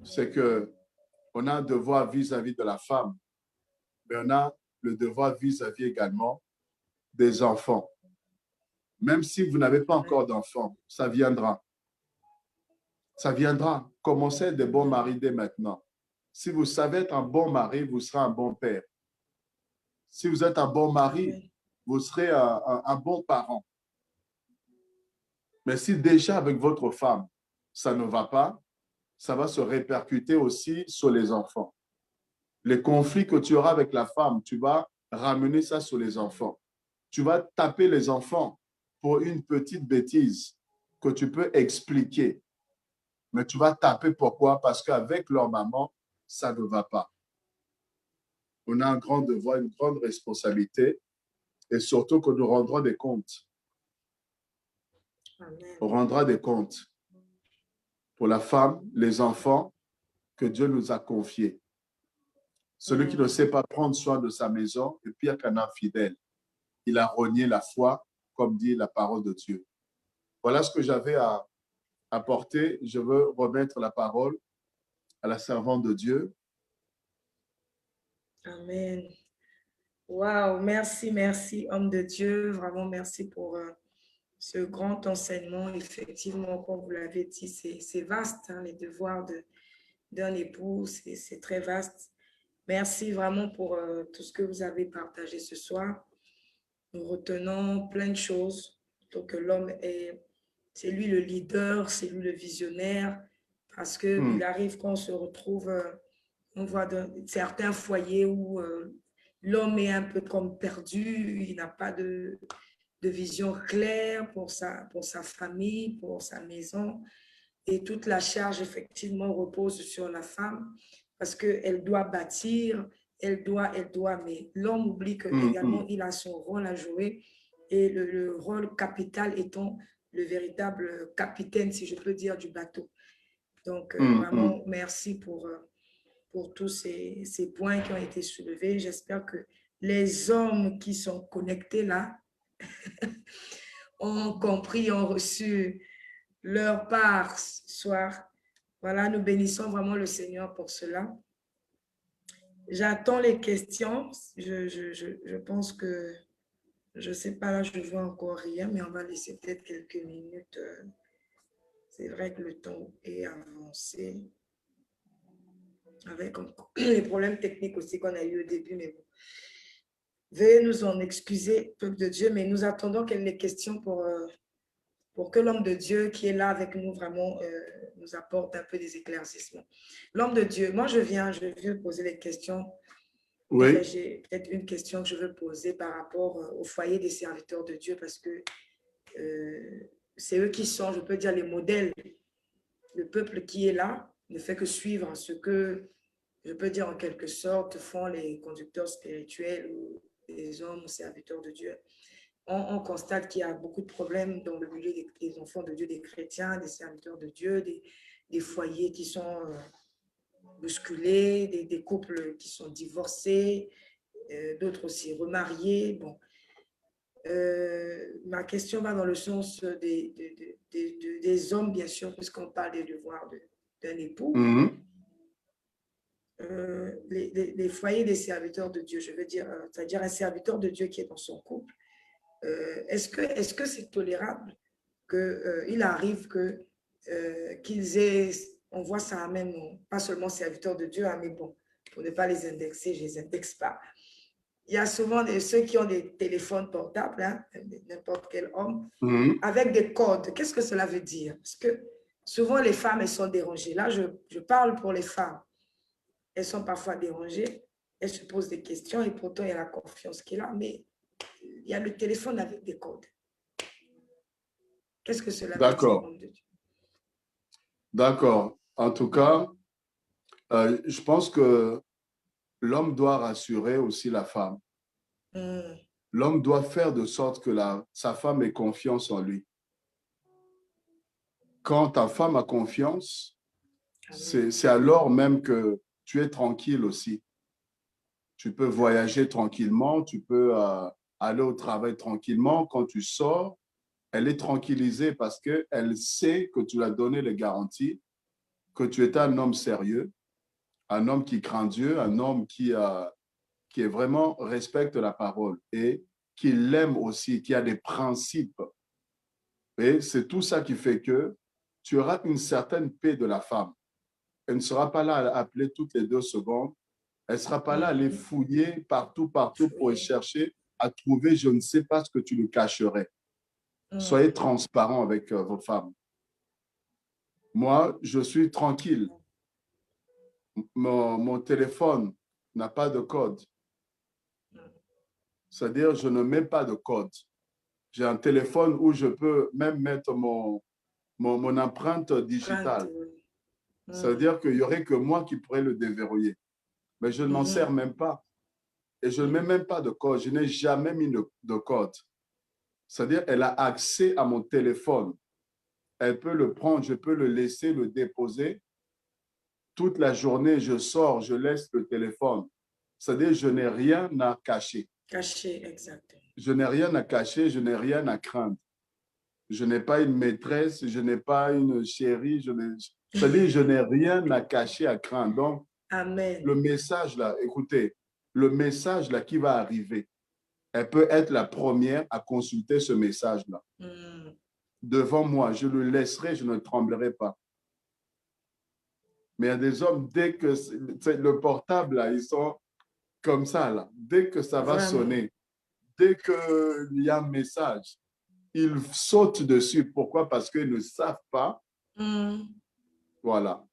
c'est que on a un devoir vis-à-vis de la femme, mais on a le devoir vis-à-vis également des enfants. Même si vous n'avez pas encore d'enfants, ça viendra. Ça viendra. Commencez à être des bons maris dès maintenant. Si vous savez être un bon mari, vous serez un bon père. Si vous êtes un bon mari, vous serez un bon parent. Mais si déjà avec votre femme, ça ne va pas, ça va se répercuter aussi sur les enfants. Les conflits que tu auras avec la femme, tu vas ramener ça sur les enfants. Tu vas taper les enfants pour une petite bêtise que tu peux expliquer. Mais tu vas taper pourquoi? Parce qu'avec leur maman, ça ne va pas. On a un grand devoir, une grande responsabilité et surtout que nous rendrons des comptes. Amen. On rendra des comptes pour la femme, les enfants que Dieu nous a confiés. Celui qui ne sait pas prendre soin de sa maison est pire qu'un infidèle. Il a renié la foi, comme dit la parole de Dieu. Voilà ce que j'avais à apporter. Je veux remettre la parole à la servante de Dieu. Amen. Wow, merci, merci, homme de Dieu. Vraiment, merci pour ce grand enseignement. Effectivement, comme vous l'avez dit, c'est vaste, hein, les devoirs d'un époux, c'est très vaste. Merci vraiment pour tout ce que vous avez partagé ce soir. Nous retenons plein de choses. Donc, l'homme c'est lui le leader, c'est lui le visionnaire, parce qu'il arrive qu'on se retrouve, on voit certains foyers où l'homme est un peu comme perdu, il n'a pas de vision claire pour sa famille, pour sa maison. Et toute la charge, effectivement, repose sur la femme parce qu'elle doit bâtir, elle doit, mais l'homme oublie qu'également, il a son rôle à jouer et le rôle capital étant le véritable capitaine, si je peux dire, du bateau. Donc, vraiment, merci pour tous ces points qui ont été soulevés. J'espère que les hommes qui sont connectés là ont compris, ont reçu leur part ce soir. Voilà, nous bénissons vraiment le Seigneur pour cela. J'attends les questions. Je pense que, je ne sais pas, là, je ne vois encore rien, mais on va laisser peut-être quelques minutes. C'est vrai que le temps est avancé. Avec les problèmes techniques aussi qu'on a eu au début, mais bon. Veuillez nous en excuser, peuple de Dieu, mais nous attendons qu'il y ait des questions pour que l'homme de Dieu qui est là avec nous vraiment nous apporte un peu des éclaircissements. L'homme de Dieu, moi je viens poser des questions, mais Oui. j'ai peut-être une question que je veux poser par rapport au foyer des serviteurs de Dieu parce que c'est eux qui sont, je peux dire, les modèles. Le peuple qui est là ne fait que suivre ce que, je peux dire en quelque sorte, font les conducteurs spirituels ou les hommes serviteurs de Dieu. On constate qu'il y a beaucoup de problèmes dans le milieu des enfants de Dieu, des chrétiens, des serviteurs de Dieu, des foyers qui sont bousculés, des couples qui sont divorcés, d'autres aussi remariés. Bon. Ma question va dans le sens des hommes, bien sûr, puisqu'on parle des devoirs d'un époux. Les foyers des serviteurs de Dieu, je veux dire, c'est-à-dire un serviteur de Dieu qui est dans son couple. Est-ce que c'est tolérable qu'il arrive qu'ils aient, on voit ça même, pas seulement serviteurs de Dieu, hein, mais bon, pour ne pas les indexer, je ne les indexe pas. Il y a souvent ceux qui ont des téléphones portables, hein, n'importe quel homme, avec des codes. Qu'est-ce que cela veut dire? Parce que souvent, les femmes, elles sont dérangées. Là, je parle pour les femmes. Elles sont parfois dérangées, elles se posent des questions et pourtant, il y a la confiance qui est là, mais il y a le téléphone avec des codes. Qu'est-ce que cela veut dire, homme de Dieu? D'accord. En tout cas, je pense que l'homme doit rassurer aussi la femme. L'homme doit faire de sorte que sa femme ait confiance en lui. Quand ta femme a confiance, c'est alors même que tu es tranquille aussi. Tu peux voyager tranquillement, tu peux aller au travail tranquillement. Quand tu sors, elle est tranquillisée parce qu'elle sait que tu lui as donné les garanties, que tu es un homme sérieux, un homme qui craint Dieu, un homme qui est vraiment respecte la parole et qui l'aime aussi, qui a des principes. Et c'est tout ça qui fait que tu auras une certaine paix de la femme. Elle ne sera pas là à appeler toutes les 2 secondes. Elle ne sera pas là à les fouiller partout pour chercher à trouver, je ne sais pas ce que tu lui cacherais. Soyez transparent avec vos femmes. Moi, je suis tranquille. Mon téléphone n'a pas de code. C'est-à-dire, je ne mets pas de code. J'ai un téléphone où je peux même mettre mon empreinte digitale. C'est-à-dire qu'il n'y aurait que moi qui pourrais le déverrouiller. Mais je ne m'en sers même pas. Et je ne mets même pas de code. Je n'ai jamais mis de code. C'est-à-dire qu'elle a accès à mon téléphone. Elle peut le prendre, je peux le laisser, le déposer. Toute la journée, je sors, je laisse le téléphone. C'est-à-dire je n'ai rien à cacher. Cacher, exactement. Je n'ai rien à cacher, je n'ai rien à craindre. Je n'ai pas une maîtresse, je n'ai pas une chérie. C'est-à-dire je n'ai rien à cacher, à craindre. Donc, amen. Le message là, écoutez, le message là qui va arriver, elle peut être la première à consulter ce message-là. Devant moi, je le laisserai, je ne tremblerai pas. Mais il y a des hommes, dès que le portable, là, ils sont comme ça, là. Dès que ça va sonner, dès qu'il y a un message, ils sautent dessus. Pourquoi? Parce qu'ils ne savent pas. Voilà.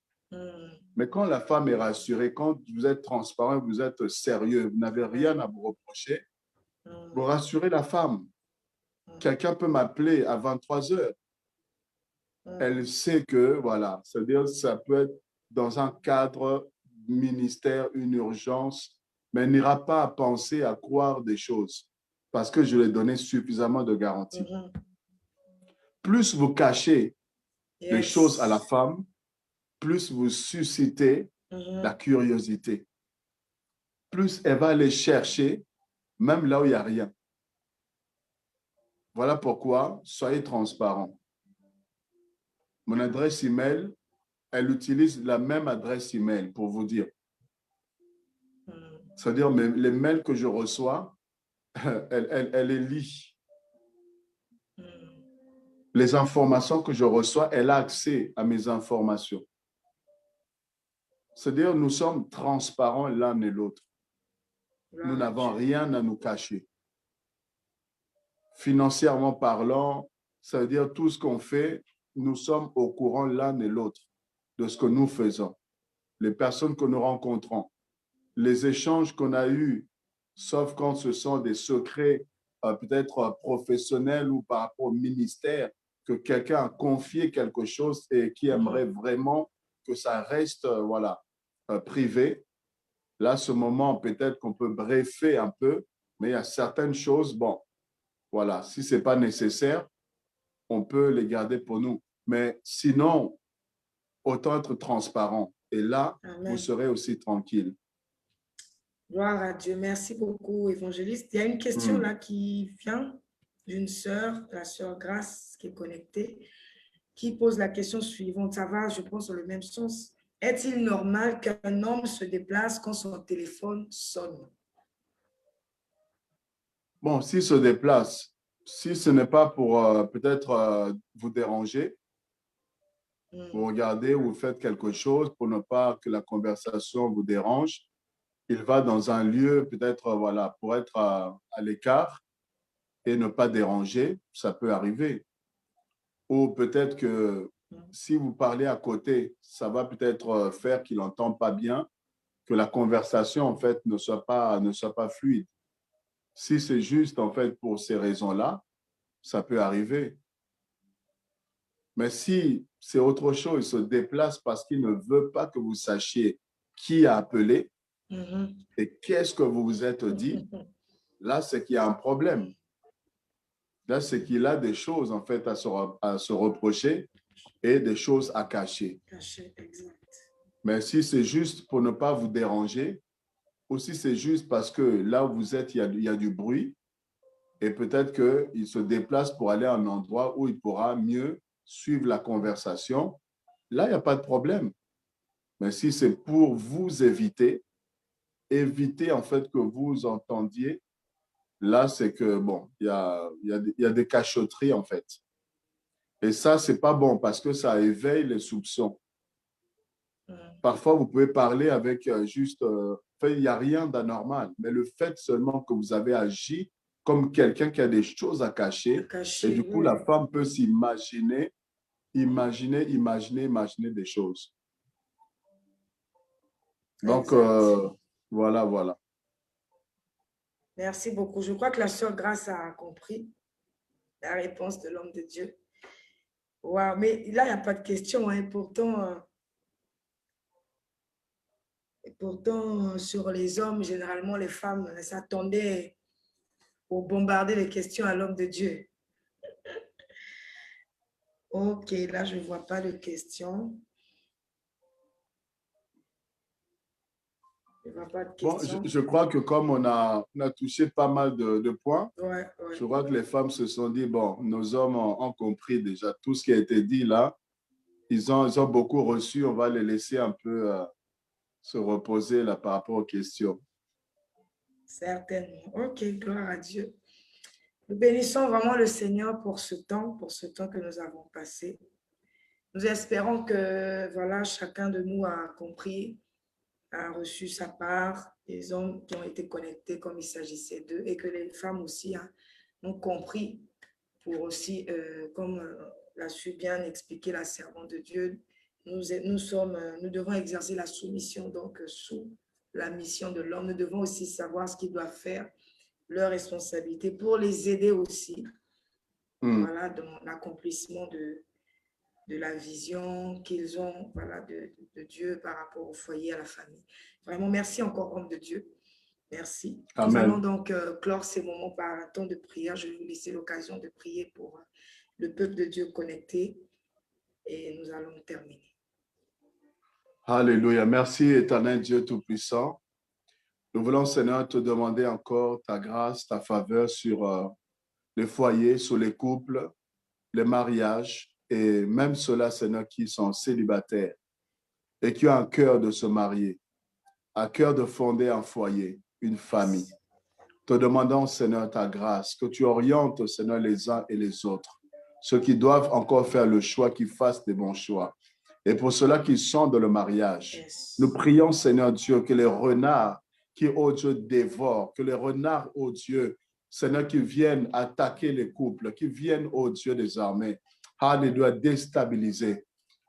Mais quand la femme est rassurée, quand vous êtes transparent, vous êtes sérieux, vous n'avez rien à vous reprocher, vous rassurez la femme. Quelqu'un peut m'appeler à 23 heures. Elle sait que, voilà, c'est-à-dire ça peut être dans un cadre ministère, une urgence, mais elle n'ira pas à penser à croire des choses parce que je lui ai donné suffisamment de garanties. Plus vous cachez les choses à la femme, plus vous suscitez la curiosité. Plus elle va aller chercher, même là où il n'y a rien. Voilà pourquoi, soyez transparents. Mon adresse email, elle utilise la même adresse email pour vous dire. C'est-à-dire, les mails que je reçois, elle les lit. Les informations que je reçois, elle a accès à mes informations. C'est-à-dire, nous sommes transparents l'un et l'autre. nous n'avons rien à nous cacher. Financièrement parlant, ça veut dire tout ce qu'on fait, nous sommes au courant l'un et l'autre de ce que nous faisons. Les personnes que nous rencontrons, les échanges qu'on a eus, sauf quand ce sont des secrets peut-être professionnels ou par rapport au ministère, que quelqu'un a confié quelque chose et qui aimerait vraiment que ça reste privé. Là, ce moment, peut-être qu'on peut briefer un peu, mais il y a certaines choses, bon, voilà, si ce n'est pas nécessaire, on peut les garder pour nous. Mais sinon, autant être transparent. Et là, Amen. vous serez aussi tranquille. Gloire à Dieu. Merci beaucoup, évangéliste. Il y a une question là qui vient d'une sœur, la sœur Grace, qui est connectée, qui pose la question suivante. Ça va, je pense, dans le même sens. Est-il normal qu'un homme se déplace quand son téléphone sonne? Bon, s'il se déplace, si ce n'est pas pour peut-être vous déranger, vous regardez ou vous faites quelque chose pour ne pas que la conversation vous dérange, il va dans un lieu peut-être pour être à l'écart et ne pas déranger, ça peut arriver. Ou peut-être que si vous parlez à côté, ça va peut-être faire qu'il n'entend pas bien, que la conversation en fait ne soit pas fluide. Si c'est juste en fait pour ces raisons-là, ça peut arriver. Mais si c'est autre chose, il se déplace parce qu'il ne veut pas que vous sachiez qui a appelé et qu'est-ce que vous vous êtes dit, là, c'est qu'il y a un problème. Là, c'est qu'il a des choses, en fait, à se reprocher et des choses à cacher. Mais si c'est juste pour ne pas vous déranger, ou si c'est juste parce que là où vous êtes, il y a du bruit, et peut-être qu'il se déplace pour aller à un endroit où il pourra mieux suivre la conversation, là, il n'y a pas de problème. Mais si c'est pour vous éviter en fait que vous entendiez, là, c'est que, bon, il y a des cachotteries, en fait. Et ça, c'est pas bon parce que ça éveille les soupçons. Parfois, vous pouvez parler avec juste, il n'y a rien d'anormal, mais le fait seulement que vous avez agi comme quelqu'un qui a des choses à cacher, et du coup, la femme peut s'imaginer, imaginer des choses. Donc, voilà. Merci beaucoup. Je crois que la sœur Grace a compris la réponse de l'homme de Dieu. Wow, mais là, il n'y a pas de question. Hein. Pourtant, sur les hommes, généralement, les femmes s'attendaient pour bombarder les questions à l'homme de Dieu. Ok, là, je ne vois pas de questions. Bon, je crois que comme on a touché pas mal de points, je crois que les femmes se sont dit, bon, nos hommes ont compris déjà tout ce qui a été dit là. Ils ont beaucoup reçu, on va les laisser un peu se reposer là par rapport aux questions. Certainement. Ok, gloire à Dieu. Nous bénissons vraiment le Seigneur pour ce temps que nous avons passé. Nous espérons que voilà, chacun de nous a compris, a reçu sa part, les hommes qui ont été connectés comme il s'agissait d'eux, et que les femmes aussi ont compris pour aussi, comme l'a su bien expliquer la servante de Dieu, nous devons exercer la soumission donc sous la mission de l'homme. Nous devons aussi savoir ce qu'ils doivent faire, leur responsabilité, pour les aider aussi, voilà, dans l'accomplissement de la vision qu'ils ont, voilà, de Dieu par rapport au foyer, à la famille. Vraiment, merci encore, homme de Dieu. Merci. Amen. Nous allons donc clore ces moments par un temps de prière. Je vais vous laisser l'occasion de prier pour le peuple de Dieu connecté et nous allons terminer. Alléluia. Merci, éternel Dieu Tout-Puissant. Nous voulons, Seigneur, te demander encore ta grâce, ta faveur sur les foyers, sur les couples, les mariages et même ceux-là, Seigneur, qui sont célibataires et qui ont un cœur de se marier, un cœur de fonder un foyer, une famille. Te demandons, Seigneur, ta grâce, que tu orientes, Seigneur, les uns et les autres. Ceux qui doivent encore faire le choix, qu'ils fassent des bons choix. Et pour ceux-là qui sont dans le mariage, nous prions, Seigneur Dieu, que les renards qui, oh Dieu, dévorent, que les renards, oh Dieu, Seigneur, qui viennent attaquer les couples, qui viennent, oh Dieu des armées, alléluia, déstabiliser,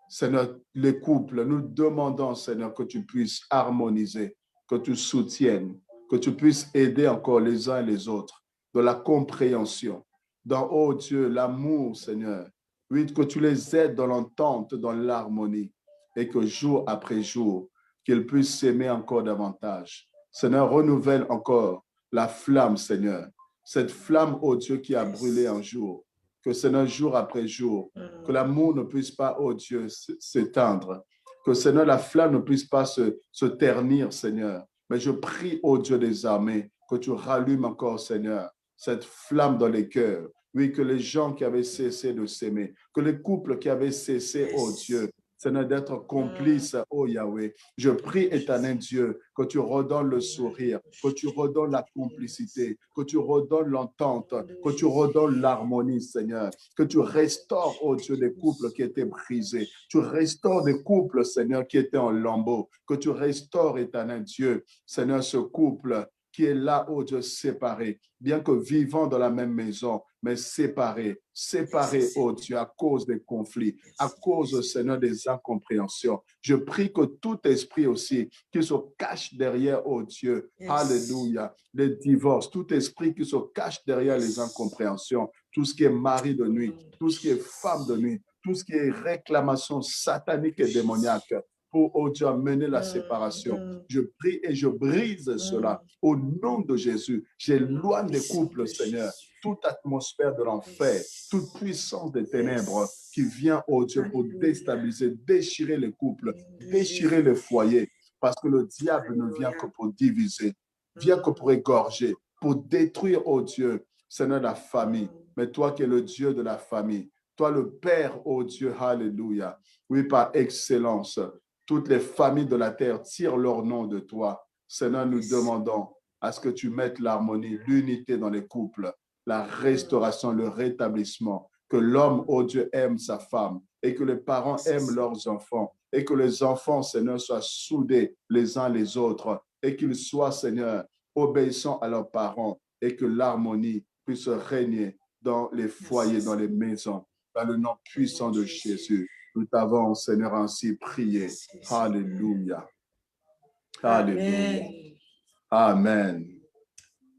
Seigneur, les couples. Nous demandons, Seigneur, que tu puisses harmoniser, que tu soutiennes, que tu puisses aider encore les uns et les autres dans la compréhension, dans, oh Dieu, l'amour, Seigneur. Oui, que tu les aides dans l'entente, dans l'harmonie, et que jour après jour, qu'ils puissent s'aimer encore davantage. Seigneur, renouvelle encore la flamme, Seigneur. Cette flamme, oh Dieu, qui a brûlé un jour. Que Seigneur, jour après jour, que l'amour ne puisse pas, oh Dieu, s'éteindre. Que Seigneur, la flamme ne puisse pas se ternir, Seigneur. Mais je prie, oh Dieu des armées, que tu rallumes encore, Seigneur, cette flamme dans les cœurs. Oui, que les gens qui avaient cessé de s'aimer, que les couples qui avaient cessé, oh Dieu, Seigneur, d'être complices, oh Yahweh. Je prie, éternel Dieu, que tu redonnes le sourire, que tu redonnes la complicité, que tu redonnes l'entente, que tu redonnes l'harmonie, Seigneur, que tu restaures, oh Dieu, des couples qui étaient brisés, tu restaures des couples, Seigneur, qui étaient en lambeaux, que tu restaures, éternel Dieu, Seigneur, ce couple qui est là, oh Dieu, séparé, bien que vivant dans la même maison, mais séparés, oh Dieu, à cause des conflits, à cause, Seigneur, des incompréhensions. Je prie que tout esprit aussi qui se cache derrière, oh Dieu, alléluia, les divorces, tout esprit qui se cache derrière les incompréhensions, tout ce qui est mari de nuit, tout ce qui est femme de nuit, tout ce qui est réclamation satanique et démoniaque, pour, oh Dieu, amener la séparation. Je prie et je brise cela. Au nom de Jésus, j'éloigne des couples, Seigneur, toute atmosphère de l'enfer, toute puissance des ténèbres qui vient, oh Dieu, pour déstabiliser, déchirer les couples, déchirer les foyers, parce que le diable ne vient que pour diviser, vient que pour égorger, pour détruire, oh Dieu, Seigneur, la famille. Mais toi qui es le Dieu de la famille, toi le Père, oh Dieu, alléluia. Oui, par excellence, toutes les familles de la terre tirent leur nom de toi. Seigneur, nous demandons à ce que tu mettes l'harmonie, l'unité dans les couples, la restauration, le rétablissement, que l'homme, oh Dieu, aime sa femme et que les parents aiment leurs enfants et que les enfants, Seigneur, soient soudés les uns les autres et qu'ils soient, Seigneur, obéissants à leurs parents et que l'harmonie puisse régner dans les foyers, dans les maisons, dans le nom puissant de Jésus. Nous t'avons, Seigneur, ainsi prié. Alléluia. Alléluia. Amen.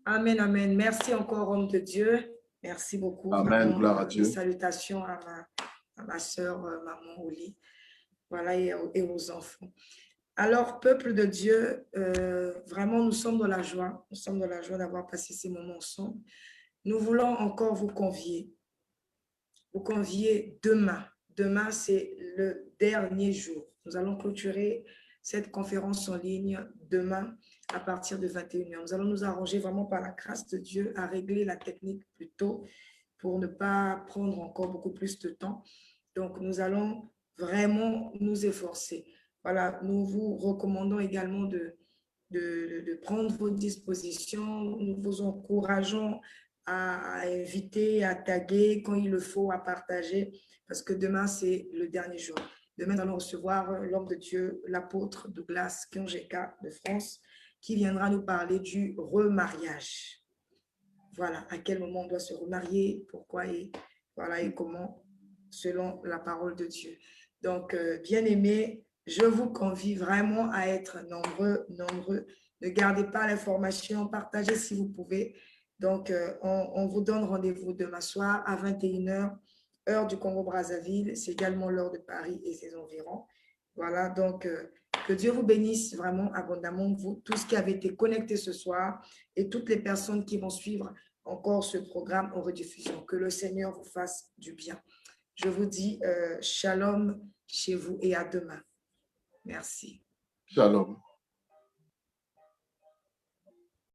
Amen, amen. Merci encore, homme de Dieu. Merci beaucoup. Amen, gloire à Dieu. Salutations à ma soeur, maman Oli. Voilà, et aux enfants. Alors, peuple de Dieu, vraiment, nous sommes dans la joie. Nous sommes dans la joie d'avoir passé ces moments ensemble. Nous voulons encore vous convier demain. Demain, c'est le dernier jour. Nous allons clôturer cette conférence en ligne demain à partir de 21h. Nous allons nous arranger vraiment par la grâce de Dieu à régler la technique plus tôt pour ne pas prendre encore beaucoup plus de temps. Donc, nous allons vraiment nous efforcer. Voilà, nous vous recommandons également de prendre vos dispositions. Nous vous encourageons à inviter, à taguer quand il le faut, à partager, parce que demain, c'est le dernier jour. Demain, nous allons recevoir l'homme de Dieu, l'apôtre Douglas Kionjeka de France, qui viendra nous parler du remariage. Voilà, à quel moment on doit se remarier, pourquoi et, voilà, et comment, selon la parole de Dieu. Donc, bien-aimés, je vous convie vraiment à être nombreux. Ne gardez pas l'information, partagez si vous pouvez. Donc, on vous donne rendez-vous demain soir à 21h, heure du Congo-Brazzaville. C'est également l'heure de Paris et ses environs. Voilà, donc, que Dieu vous bénisse vraiment abondamment, vous, tous qui avez été connectés ce soir et toutes les personnes qui vont suivre encore ce programme en rediffusion. Que le Seigneur vous fasse du bien. Je vous dis shalom chez vous et à demain. Merci. Shalom.